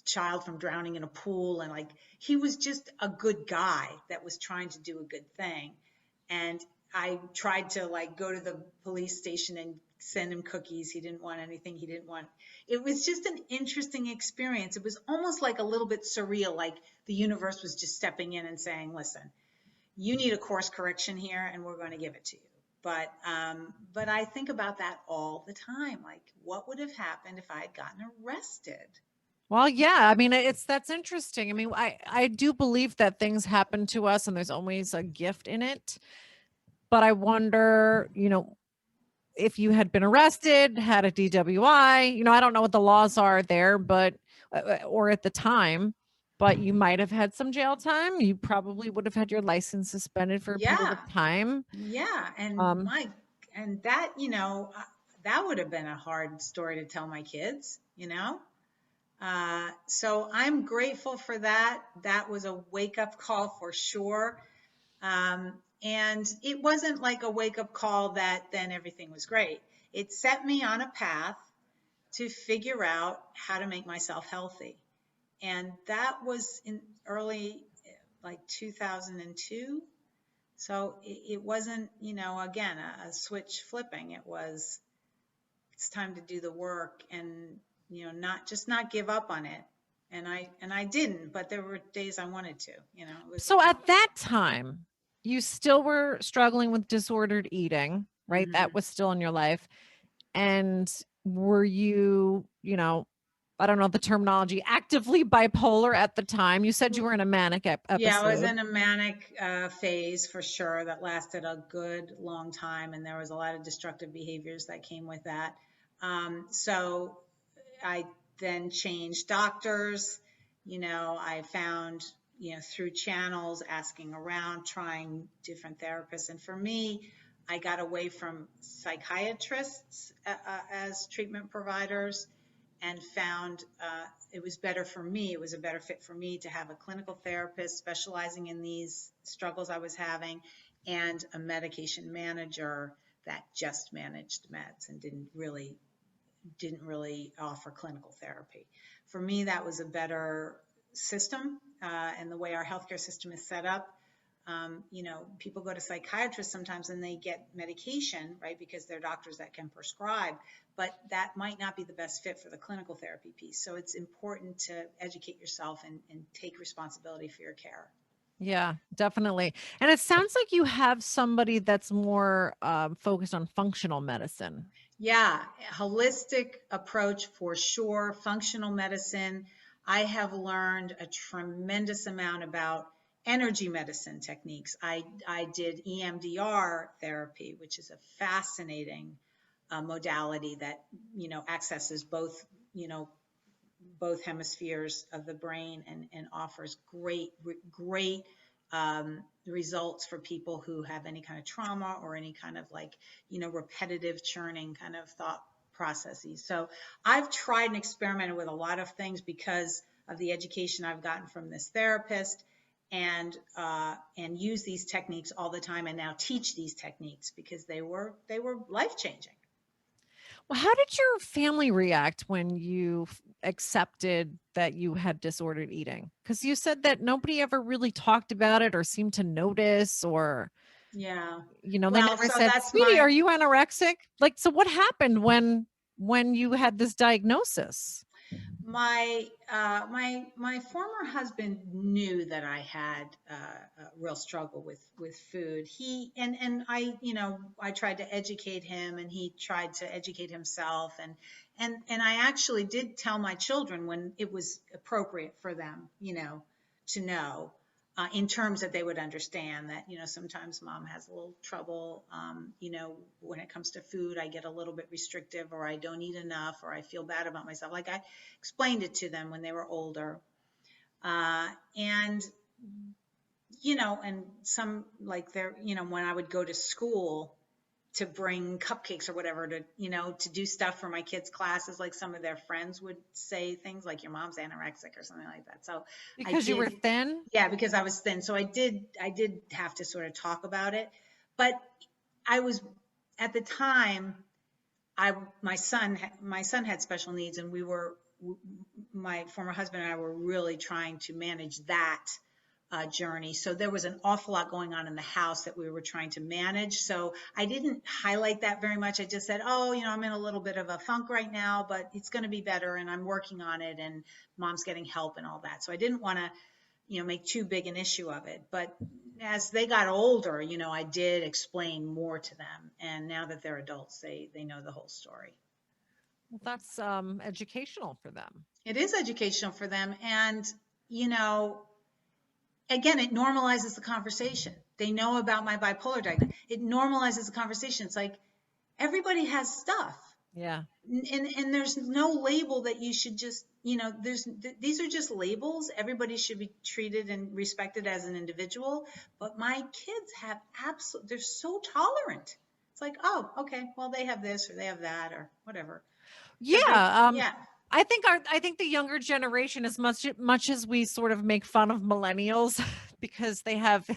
child from drowning in a pool, and he was just a good guy that was trying to do a good thing. And I tried to go to the police station and send him cookies. He didn't want anything. It was just an interesting experience. It was almost like a little bit surreal, like the universe was just stepping in and saying, listen, you need a course correction here, and we're going to give it to you. But I think about that all the time. Like, what would have happened if I had gotten arrested? Well, yeah, that's interesting. I do believe that things happen to us and there's always a gift in it. But I wonder, if you had been arrested, had a DWI, I don't know what the laws are there, but, or at the time, but you might have had some jail time. You probably would have had your license suspended for a period of time. Yeah. And and that, that would have been a hard story to tell my kids, So I'm grateful for that. That was a wake-up call for sure. And it wasn't like a wake up call that then everything was great. It set me on a path to figure out how to make myself healthy. And that was in early, like 2002. So it wasn't, again, a switch flipping. It was, it's time to do the work and, not give up on it. And I didn't, but there were days I wanted to, it was. So at that time, you still were struggling with disordered eating, right? That Mhm. was still in your life. And were you, I don't know the terminology, actively bipolar at the time? You said you were in a manic Yeah, I was episode. in a manic phase for sure that lasted a good long time, and there was a lot of destructive behaviors that came with that. So I then changed doctors. I found, through channels, asking around, trying different therapists. And for me, I got away from psychiatrists as treatment providers and found it was better for me. It was a better fit for me to have a clinical therapist specializing in these struggles I was having and a medication manager that just managed meds and didn't really offer clinical therapy. For me, that was a better system, and the way our healthcare system is set up. People go to psychiatrists sometimes and they get medication, right, because they're doctors that can prescribe, but that might not be the best fit for the clinical therapy piece. So it's important to educate yourself and take responsibility for your care. Yeah, definitely. And it sounds like you have somebody that's more focused on functional medicine. Yeah, holistic approach for sure. Functional medicine. I have learned a tremendous amount about energy medicine techniques. I did EMDR therapy, which is a fascinating modality that accesses both hemispheres of the brain and offers great results for people who have any kind of trauma or any kind of like, repetitive churning kind of thought processes. So I've tried and experimented with a lot of things because of the education I've gotten from this therapist and use these techniques all the time and now teach these techniques because they were life changing. Well, how did your family react when you accepted that you had disordered eating? Because you said that nobody ever really talked about it or seemed to notice, or, Yeah. they Well, never so said, that's "Sweetie, my are you anorexic?" Like, so what happened when you had this diagnosis? my former husband knew that I had a real struggle with food. He and I, I tried to educate him, and he tried to educate himself, and I actually did tell my children when it was appropriate for them, to know, in terms that they would understand that, sometimes mom has a little trouble, when it comes to food. I get a little bit restrictive, or I don't eat enough, or I feel bad about myself. Like I explained it to them when they were older. And, and some like they're, when I would go to school to bring cupcakes or whatever to do stuff for my kids' classes, like some of their friends would say things like your mom's anorexic or something like that. So I Because you were did, thin? yeah, because I was thin. So I did have to sort of talk about it. But I was, at the time, I my son had special needs, and my former husband and I were really trying to manage that journey. So there was an awful lot going on in the house that we were trying to manage. So I didn't highlight that very much. I just said, oh, I'm in a little bit of a funk right now, but it's going to be better, and I'm working on it, and mom's getting help and all that. So I didn't want to, make too big an issue of it. But as they got older, I did explain more to them. And now that they're adults, they know the whole story. Well, that's educational for them. It is educational for them. And, you know, again, it normalizes the conversation. They know about my bipolar diagnosis. It normalizes the conversation. It's like everybody has stuff. Yeah. And there's no label that you should just, these are just labels. Everybody should be treated and respected as an individual. But my kids have they're so tolerant. It's like, oh, okay, well, they have this or they have that or whatever. Because Yeah, yeah, I think the younger generation, as much as we sort of make fun of millennials because they have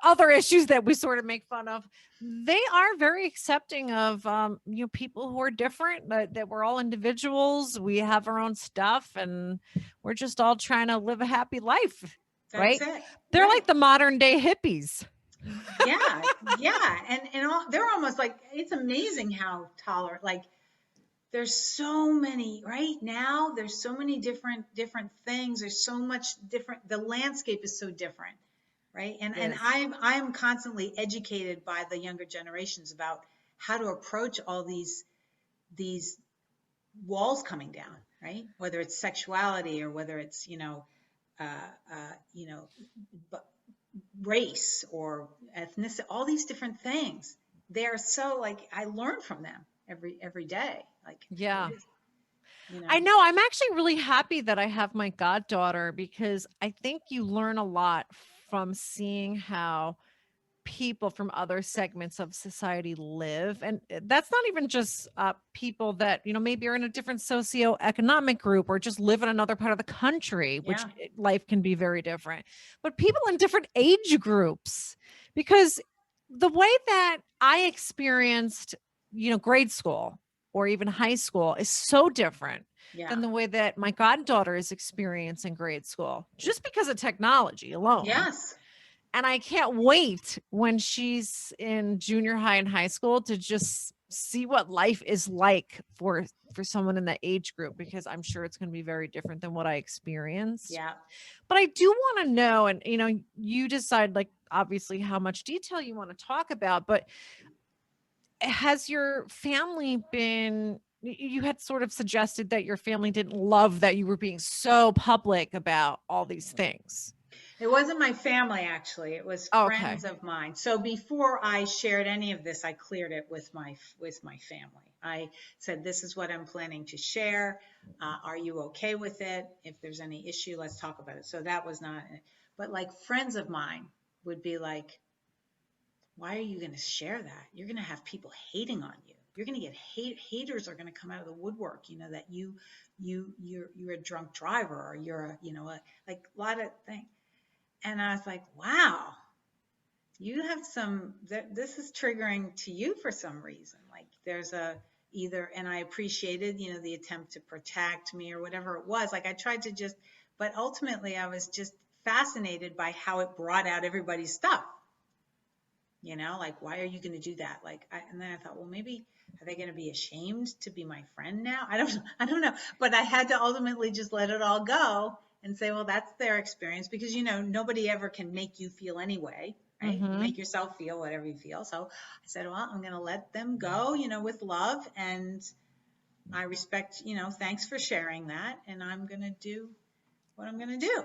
other issues that we sort of make fun of, they are very accepting of people who are different, that we're all individuals, we have our own stuff, and we're just all trying to live a happy life, That's right? it. They're Right. like the modern day hippies. Yeah. Yeah. And they're almost like, it's amazing how tolerant, like, there's so many right now, there's so many different things, there's so much different, the landscape is so different, right? And Yes. I'm constantly educated by the younger generations about how to approach all these walls coming down, right? Whether it's sexuality or whether it's uh, you know race or ethnicity, all these different things. They're so, like, I learn from them every day. Like, it Yeah. is, you I know. know. I'm actually really happy that I have my goddaughter, because I think you learn a lot from seeing how people from other segments of society live. And that's not even just people that, maybe are in a different socioeconomic group or just live in another part of the country, which Yeah. life can be very different, but people in different age groups. Because the way that I experienced, grade school or even high school is so different Yeah. than the way that my goddaughter is experiencing grade school, just because of technology alone. Yes. And I can't wait when she's in junior high and high school to just see what life is like for someone in that age group, because I'm sure it's going to be very different than what I experienced. Yeah. But I do want to know, and you decide, like, obviously how much detail you want to talk about, but has your family been, you had sort of suggested that your family didn't love that you were being so public about all these things. It wasn't my family, actually. It was Okay. friends of mine. So before I shared any of this, I cleared it with my family. I said, "This is what I'm planning to share. Are you okay with it? If there's any issue, let's talk about it." So that was not. But like, friends of mine would be like, "Why are you going to share that? You're going to have people hating on you. You're going to get haters are going to come out of the woodwork. That you're a drunk driver, or you're like a lot of things." And I was like, wow, you have this is triggering to you for some reason. Like, there's either, and I appreciated, the attempt to protect me or whatever it was. Like, I tried to just, but ultimately I was just fascinated by how it brought out everybody's stuff. Like, why are you going to do that? Like, and then I thought, well, maybe are they going to be ashamed to be my friend now? I don't know. But I had to ultimately just let it all go and say, well, that's their experience, because, nobody ever can make you feel anyway, right? You Mm-hmm. make yourself feel whatever you feel. So I said, well, I'm going to let them go, with love. And I respect, thanks for sharing that. And I'm going to do what I'm going to do.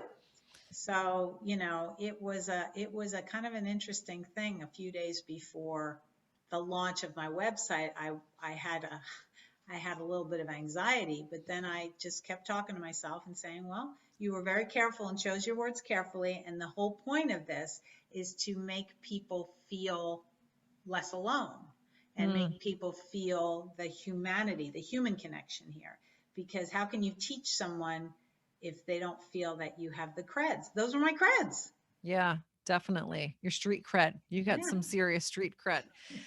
So, it was a kind of an interesting thing. A few days before the launch of my website, I had a little bit of anxiety, but then I just kept talking to myself and saying, well, you were very careful and chose your words carefully. And the whole point of this is to make people feel less alone and Mm, make people feel the humanity, the human connection here. Because how can you teach someone if they don't feel that you have the creds? Those are my creds. yeah, definitely. Your street cred. You got Yeah. some serious street cred.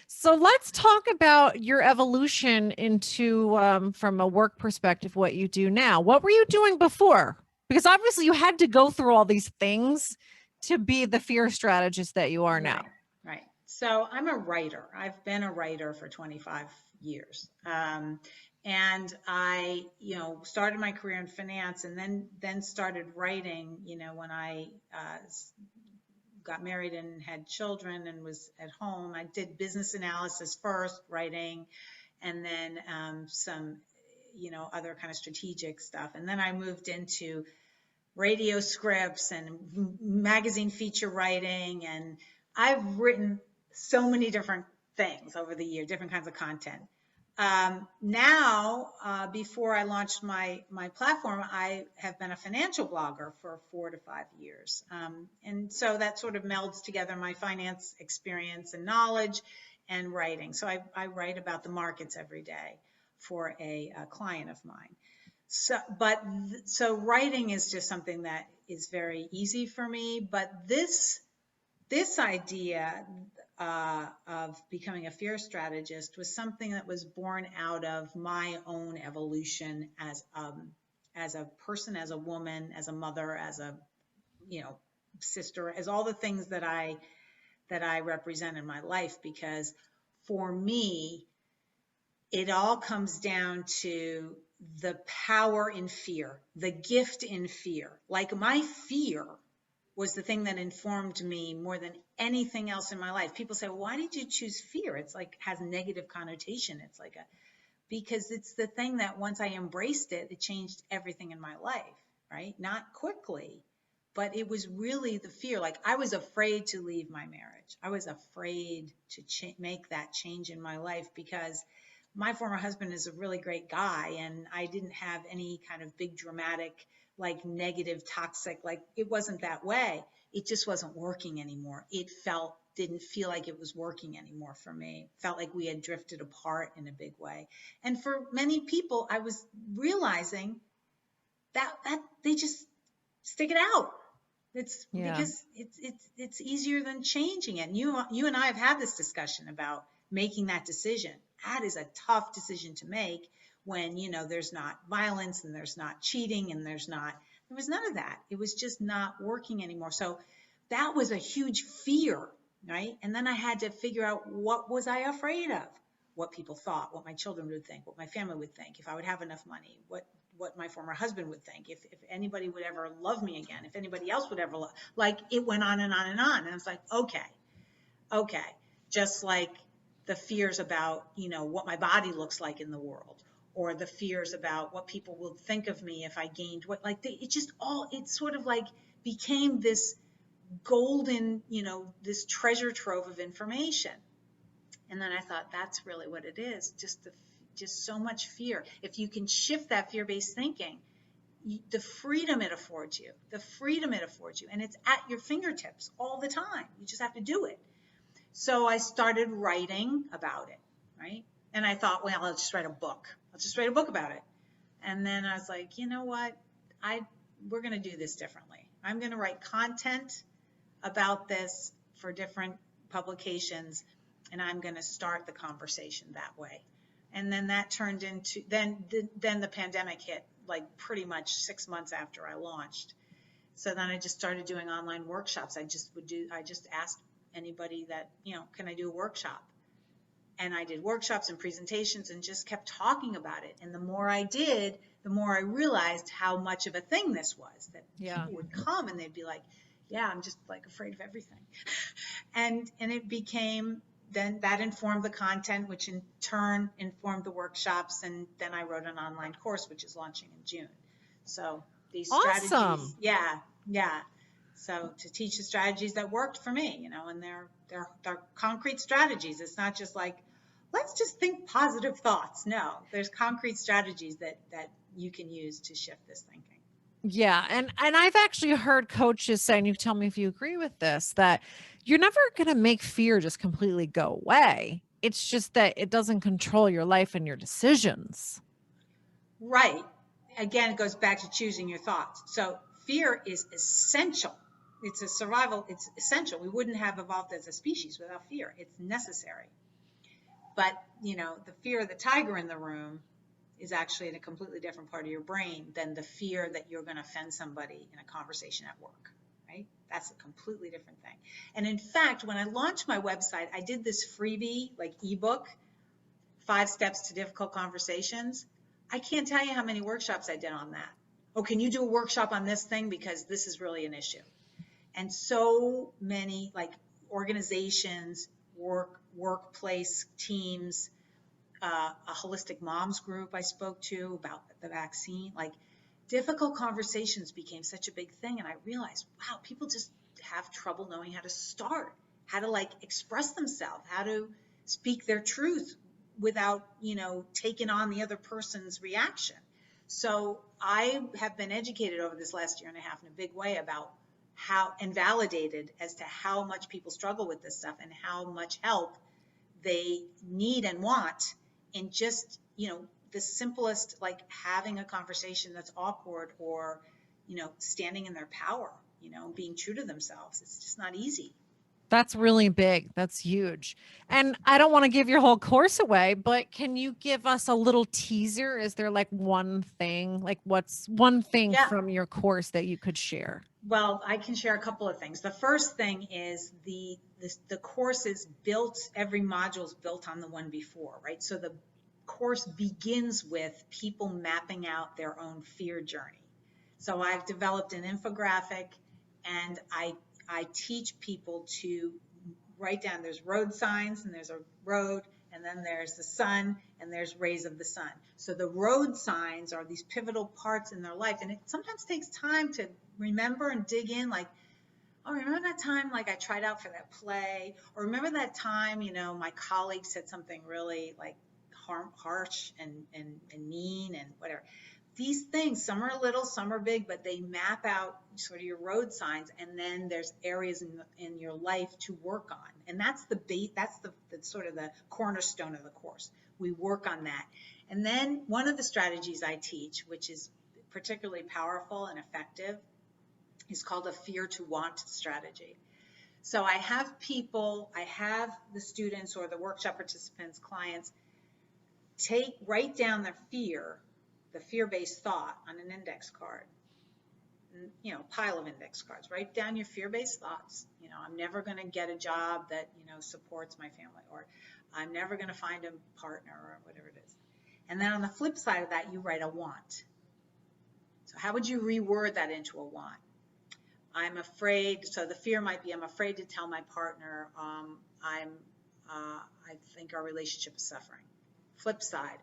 So let's talk about your evolution into, from a work perspective, what you do now. What were you doing before? Because obviously you had to go through all these things to be the fear strategist that you are now. Right, right. So I'm a writer. I've been a writer for 25 years. And I, started my career in finance, and then started writing, when I got married and had children and was at home. I did business analysis first, writing, and then some, other kind of strategic stuff. And then I moved into radio scripts and magazine feature writing. And I've written so many different things over the year, different kinds of content. Now, before I launched my platform, I have been a financial blogger for 4 to 5 years, and so that sort of melds together my finance experience and knowledge and writing. So I write about the markets every day for a client of mine. So writing is just something that is very easy for me. But this this idea of becoming a fear strategist was something that was born out of my own evolution as a person, as a woman, as a mother, as a, you know, sister, as all the things that I represent in my life. Because for me, it all comes down to the power in fear, the gift in fear. Like my fear was the thing that informed me more than anything else in my life. People say, well, why did you choose fear? It's like has negative connotation. It's like a, because it's the thing that once I embraced it, it changed everything in my life, right? Not quickly, but it was really the fear. Like I was afraid to leave my marriage. I was afraid to make that change in my life because my former husband is a really great guy, and I didn't have any kind of big dramatic, like negative, toxic, like it wasn't that way. It just wasn't working anymore. It didn't feel like it was working anymore for me. It felt like we had drifted apart in a big way. And for many people, I was realizing that they just stick it out. It's Yeah. because it's easier than changing it. And you and I have had this discussion about making that decision. That is a tough decision to make when, you know, there's not violence and there's not cheating and there was none of that. It was just not working anymore. So that was a huge fear, right? And then I had to figure out, what was I afraid of? What people thought, what my children would think, what my family would think, if I would have enough money, what my former husband would think, if anybody would ever love me again, if anybody else would ever love, like it went on and on and on. And I was like, okay. Just like the fears about, you know, what my body looks like in the world, or the fears about what people will think of me if I gained what, like it just all, it sort of like became this golden, you know, this treasure trove of information. And then I thought, that's really what it is. Just so much fear. If you can shift that fear-based thinking, the freedom it affords you, and it's at your fingertips all the time. You just have to do it. So I started writing about it, right? And I thought, well, I'll just write a book. I'll just write a book about it. And then I was like, you know what? We're going to do this differently. I'm going to write content about this for different publications, and I'm going to start the conversation that way. And then that turned into, then the pandemic hit, like pretty much 6 months after I launched. So then I just started doing online workshops. I just asked anybody that, you know, can I do a workshop? And I did workshops and presentations and just kept talking about it. And the more I did, the more I realized how much of a thing this was, that Yeah. people would come and they'd be like, yeah, I'm just like afraid of everything. And it became, then that informed the content, which in turn informed the workshops. And then I wrote an online course, which is launching in June. So these strategies, Awesome. yeah. So to teach the strategies that worked for me, you know, and they're concrete strategies. It's not just like, let's just think positive thoughts. No, there's concrete strategies that you can use to shift this thinking. Yeah, and I've actually heard coaches say, and you tell me if you agree with this, that you're never going to make fear just completely go away. It's just that it doesn't control your life and your decisions. Right. Again, it goes back to choosing your thoughts. So fear is essential. It's a survival. It's essential. We wouldn't have evolved as a species without fear. It's necessary. But, you know, the fear of the tiger in the room is actually in a completely different part of your brain than the fear that you're going to offend somebody in a conversation at work, right? That's a completely different thing. And in fact, when I launched my website, I did this freebie, like ebook, 5 Steps to Difficult Conversations. I can't tell you how many workshops I did on that. Oh, can you do a workshop on this thing? Because this is really an issue. And so many, like, organizations, workplace teams, a holistic moms group I spoke to about the vaccine, like difficult conversations became such a big thing. And I realized, wow, people just have trouble knowing how to start, how to like express themselves, how to speak their truth without, you know, taking on the other person's reaction. So I have been educated over this last year and a half in a big way about how, and validated as to how much people struggle with this stuff and how much help they need and want. And just, you know, the simplest, like having a conversation that's awkward, or, you know, standing in their power, you know, being true to themselves. It's just not easy. That's really big. That's huge. And I don't want to give your whole course away, but can you give us a little teaser? Is there like one thing, like what's one thing Yeah. from your course that you could share? Well, I can share a couple of things. The first thing is the course is built, every module is built on the one before, right? So the course begins with people mapping out their own fear journey. So I've developed an infographic, and I teach people to write down, there's road signs, and there's a road, and then there's the sun, and there's rays of the sun. So the road signs are these pivotal parts in their life, and it sometimes takes time to remember and dig in, like, oh, remember that time like I tried out for that play, or remember that time, my colleague said something really like harsh and mean and whatever. These things, some are little, some are big, but they map out sort of your road signs, and then there's areas in your life to work on, and that's the sort of the cornerstone of the course. We work on that, and then one of the strategies I teach, which is particularly powerful and effective, is called a fear to want strategy. So I have the students or the workshop participants, clients, write down the fear-based thought on an index card, pile of index cards. Write down your fear-based thoughts. I'm never going to get a job that, supports my family, or I'm never going to find a partner, or whatever it is. And then on the flip side of that, you write a want. So how would you reword that into a want? I'm afraid. So the fear might be, I'm afraid to tell my partner, I think our relationship is suffering. Flip side,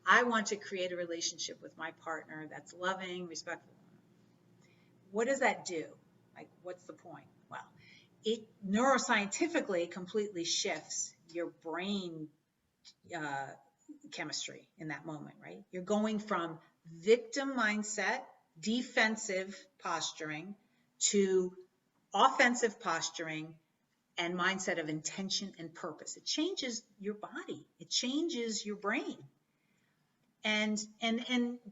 I want to create a relationship with my partner that's loving, respectful. What does that do? Like, what's the point? Well, it neuroscientifically completely shifts your brain chemistry in that moment, right? You're going from victim mindset, defensive posturing, to offensive posturing and mindset of intention and purpose. It changes your body. It changes your brain. And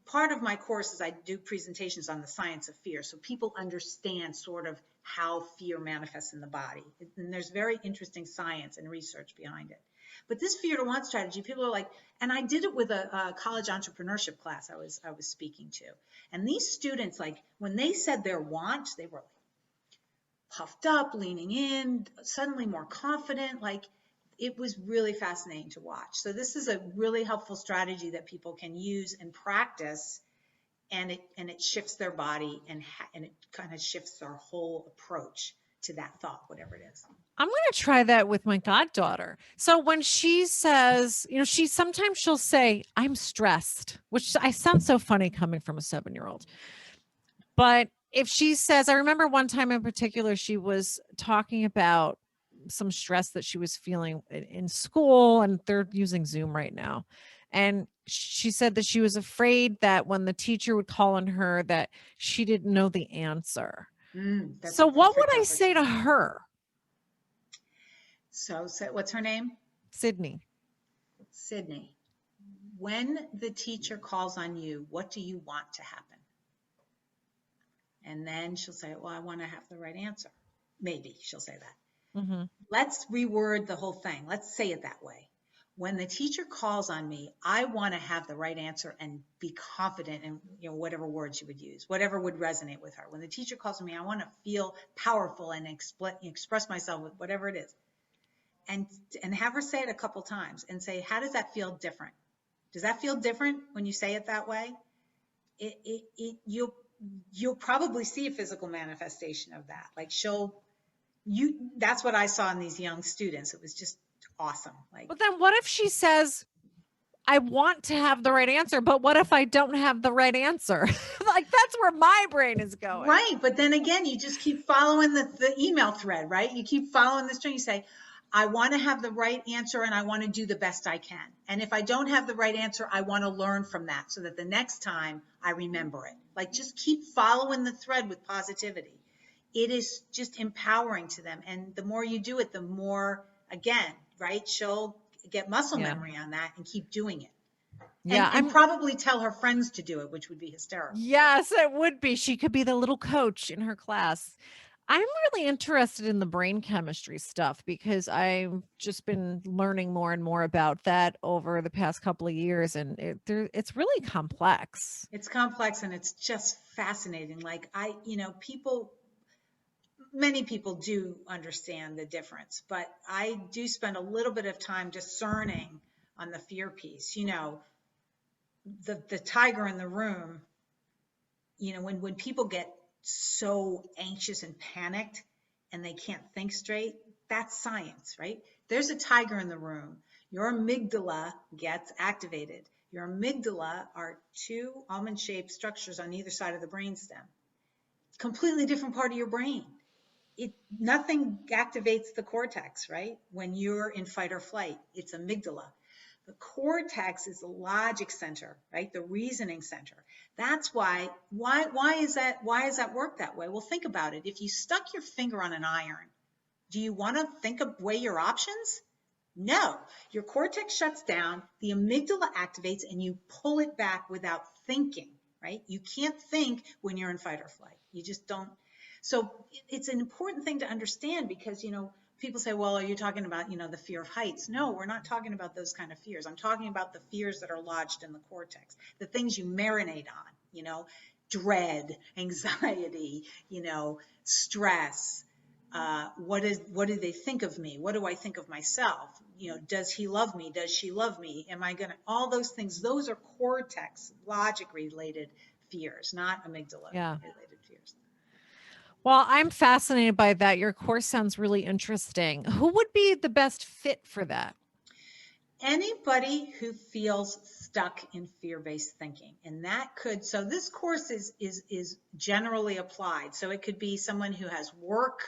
part of my course is I do presentations on the science of fear, so people understand sort of how fear manifests in the body. And there's very interesting science and research behind it. But this fear to want strategy, people are like, and I did it with a college entrepreneurship class I was speaking to. And these students, like, when they said their want, they were puffed up, leaning in, suddenly more confident. Like, it was really fascinating to watch. So this is a really helpful strategy that people can use and practice, and it shifts their body, and it kind of shifts their whole approach to that thought, whatever it is. I'm going to try that with my goddaughter. So when she says, she'll say, I'm stressed, which I sound so funny coming from a 7-year-old. But if she says, I remember one time in particular, she was talking about some stress that she was feeling in school, and they're using Zoom right now. And she said that she was afraid that when the teacher would call on her, that she didn't know the answer. That's So a what would perfect I say to opportunity. her? So what's her name? Sydney. Sydney. When the teacher calls on you, what do you want to happen? And then she'll say, well, I want to have the right answer. Maybe she'll say that. Mm-hmm. Let's reword the whole thing. Let's say it that way. When the teacher calls on me, I want to have the right answer and be confident in whatever words you would use, whatever would resonate with her. When the teacher calls on me, I want to feel powerful and express myself with whatever it is. And have her say it a couple times and say, how does that feel different? Does that feel different when you say it that way? You'll probably see a physical manifestation of that. Like, that's what I saw in these young students. It was just awesome. Like, But then what if she says, I want to have the right answer, but what if I don't have the right answer? Like, that's where my brain is going. right. But then again, you just keep following the email thread, right? You keep following the string. You say, I want to have the right answer, and I want to do the best I can. And if I don't have the right answer, I want to learn from that so that the next time I remember it. Like, just keep following the thread with positivity. It is just empowering to them. And the more you do it, the more, again, right, she'll get muscle memory on that and keep doing it. Yeah. And probably tell her friends to do it, which would be hysterical. Yes, it would be. She could be the little coach in her class. I'm really interested in the brain chemistry stuff because I've just been learning more and more about that over the past couple of years, and it's really complex. It's complex and it's just fascinating. Like people, many people do understand the difference, but I do spend a little bit of time discerning on the fear piece. The tiger in the room, when people get so anxious and panicked and they can't think straight, that's science, right? There's a tiger in the room. Your amygdala gets activated. Your amygdala are two almond shaped structures on either side of the brainstem. Completely different part of your brain. Nothing activates the cortex, right? When you're in fight or flight, it's amygdala. The cortex is the logic center, right? The reasoning center. That's why is that work that way? Well, think about it. If you stuck your finger on an iron, do you want to weigh your options? No, your cortex shuts down, the amygdala activates, and you pull it back without thinking, right? You can't think when you're in fight or flight. You just don't. So it's an important thing to understand because, people say, well, are you talking about, the fear of heights? No, we're not talking about those kind of fears. I'm talking about the fears that are lodged in the cortex, the things you marinate on, dread, anxiety, stress, what do they think of me? What do I think of myself? Does he love me? Does she love me? Am I going to, all those things, those are cortex logic related fears, not amygdala Yeah. related fears. Well, I'm fascinated by that. Your course sounds really interesting. Who would be the best fit for that? Anybody who feels stuck in fear-based thinking, and so this course is generally applied. So it could be someone who has work,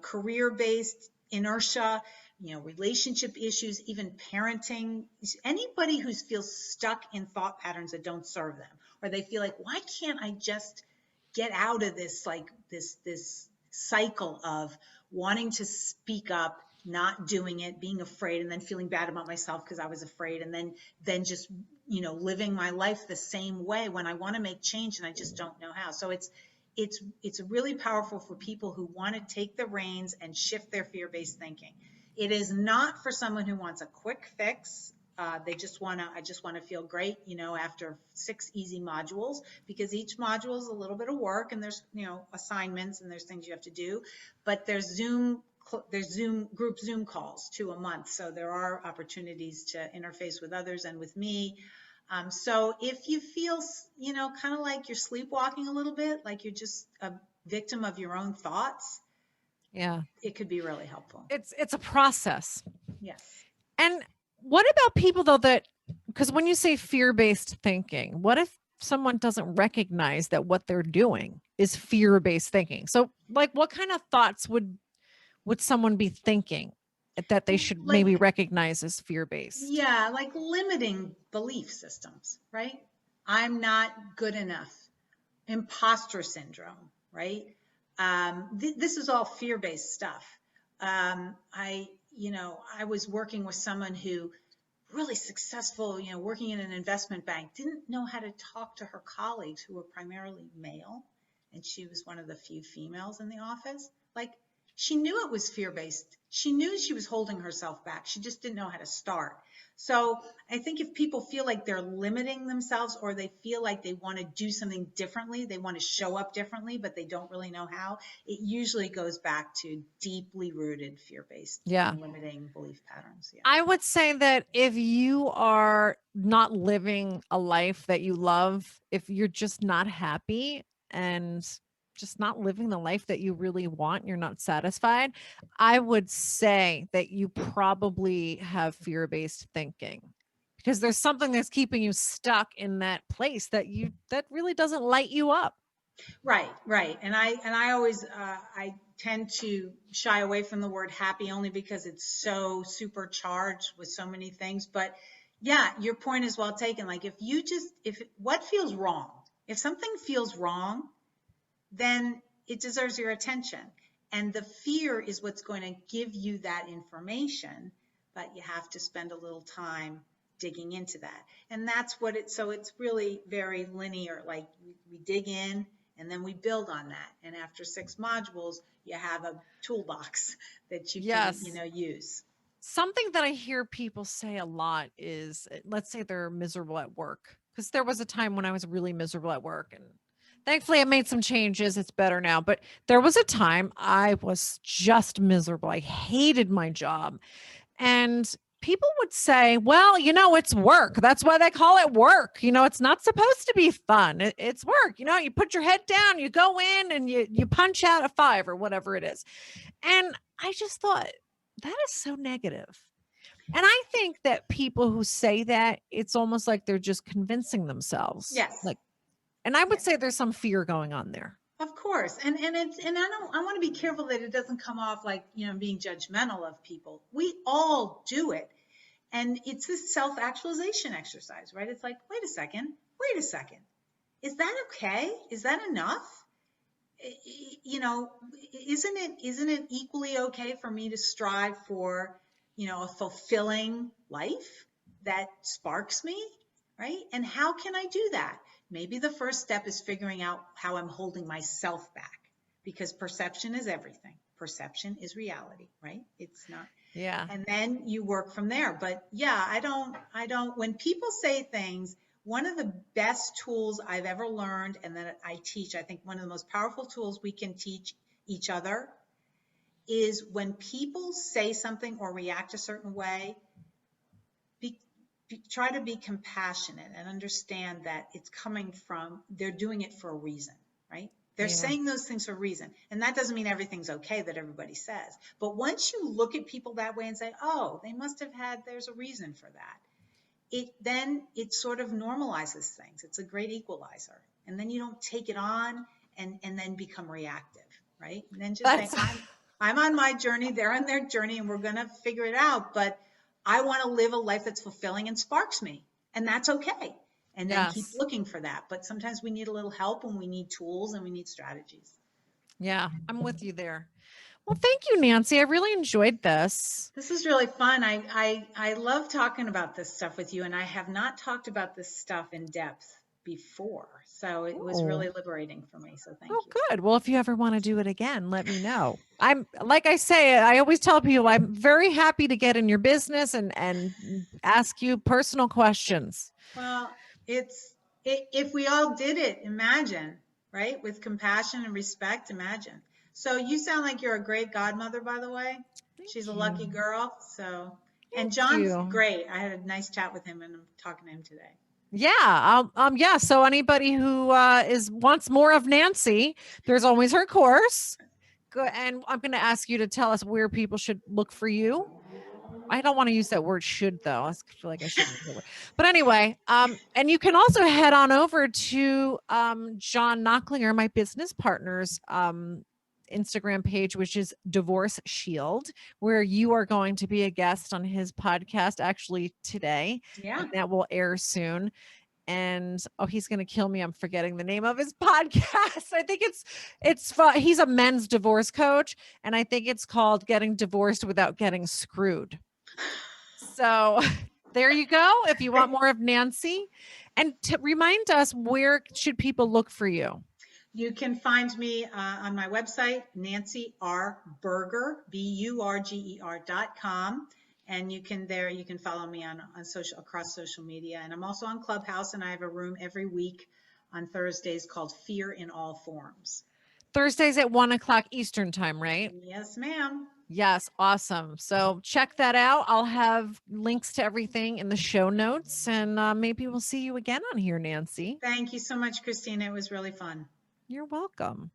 career-based inertia, relationship issues, even parenting. Anybody who feels stuck in thought patterns that don't serve them, or they feel like, why can't I just get out of this, like this cycle of wanting to speak up, not doing it, being afraid, and then feeling bad about myself because I was afraid, and then just living my life the same way when I want to make change and I just don't know how. So it's really powerful for people who want to take the reins and shift their fear-based thinking. It is not for someone who wants a quick fix. I just want to feel great, after 6 easy modules, because each module is a little bit of work and there's, assignments and there's things you have to do, but there's group Zoom calls a month. So there are opportunities to interface with others and with me. So if you feel, kind of like you're sleepwalking a little bit, like you're just a victim of your own thoughts, Yeah. it could be really helpful. It's a process. Yes. And what about people though because when you say fear-based thinking, what if someone doesn't recognize that what they're doing is fear-based thinking? So like what kind of thoughts would someone be thinking that they should maybe Like, recognize as fear-based? yeah, like limiting belief systems, right? I'm not good enough. Imposter syndrome, right? This is all fear-based stuff. I was working with someone who really successful, working in an investment bank, didn't know how to talk to her colleagues who were primarily male, and she was one of the few females in the office. Like, she knew it was fear-based. She knew she was holding herself back. She just didn't know how to start. So I think if people feel like they're limiting themselves, or they feel like they want to do something differently, they want to show up differently, but they don't really know how, it usually goes back to deeply rooted fear-based Yeah. and limiting belief patterns. Yeah. I would say that if you are not living a life that you love, if you're just not happy and just not living the life that you really want, you're not satisfied, I would say that you probably have fear-based thinking because there's something that's keeping you stuck in that place that really doesn't light you up. Right, right. And I always I tend to shy away from the word happy only because it's so supercharged with so many things. But yeah, your point is well taken. Like, if what feels wrong, if something feels wrong, then it deserves your attention. And the fear is what's going to give you that information, but you have to spend a little time digging into that. And that's so it's really very linear. Like, we dig in And then we build on that. And after 6 modules, you have a toolbox that you can, Yes. use. Something that I hear people say a lot is, let's say they're miserable at work. Because there was a time when I was really miserable at work, and thankfully I made some changes. It's better now. But there was a time I was just miserable. I hated my job. And people would say, well, it's work. That's why they call it work. It's not supposed to be fun. It's work. You put your head down, you go in and you punch out a 5 or whatever it is. And I just thought, that is so negative. And I think that people who say that, it's almost like they're just convincing themselves. Yes. Like, and I would Yes. say there's some fear going on there. Of course. I want to be careful that it doesn't come off like, being judgmental of people. We all do it. And it's this self-actualization exercise, right? It's like, wait a second. Is that okay? Is that enough? Isn't it equally okay for me to strive for, a fulfilling life that sparks me, right? And how can I do that? Maybe the first step is figuring out how I'm holding myself back, because perception is everything. Perception is reality, right? It's not. Yeah. And then you work from there. But yeah, I don't, when people say things, one of the best tools I've ever learned and that I teach, I think one of the most powerful tools we can teach each other is when people say something or react a certain way, try to be compassionate and understand that it's coming from, they're doing it for a reason, right? They're saying those things for a reason. And that doesn't mean everything's okay that everybody says. But once you look at people that way and say, oh, they must have there's a reason for that, it sort of normalizes things. It's a great equalizer. And then you don't take it on and then become reactive, right? And then just say, I'm on my journey, they're on their journey, and we're going to figure it out. But I want to live a life that's fulfilling and sparks me. And that's okay. And then keep looking for that. But sometimes we need a little help, and we need tools, and we need strategies. Yeah, I'm with you there. Well, thank you, Nancy. I really enjoyed this. This is really fun. I love talking about this stuff with you, and I have not talked about this stuff in depth before. So it was really liberating for me. So thank you. Good. Well, if you ever want to do it again, let me know. I'm, like I say, I always tell people I'm very happy to get in your business and ask you personal questions. Well, if we all did it, imagine, right? With compassion and respect, imagine. So you sound like you're a great godmother, by the way. She's a lucky girl. So, and John's great. I had a nice chat with him, and I'm talking to him today. Yeah. Yeah. So anybody who wants more of Nancy, there's always her course. Good. And I'm going to ask you to tell us where people should look for you. I don't want to use that word should, though. I feel like I shouldn't use that word. But anyway, and you can also head on over to John Knocklinger, my business partner's Instagram page, which is Divorce Shield, where you are going to be a guest on his podcast actually today. Yeah. And that will air soon. And he's going to kill me. I'm forgetting the name of his podcast. I think he's a men's divorce coach, and I think it's called Getting Divorced Without Getting Screwed. So there you go. If you want more of Nancy, and to remind us, where should people look for you? You can find me on my website, Nancy R. Burger, BURGER.com. And you can follow me on across social media. And I'm also on Clubhouse, and I have a room every week on Thursdays called Fear in All Forms. Thursdays at 1:00 Eastern time, right? Yes, ma'am. Yes. Awesome. So check that out. I'll have links to everything in the show notes, and maybe we'll see you again on here, Nancy. Thank you so much, Christina. It was really fun. You're welcome.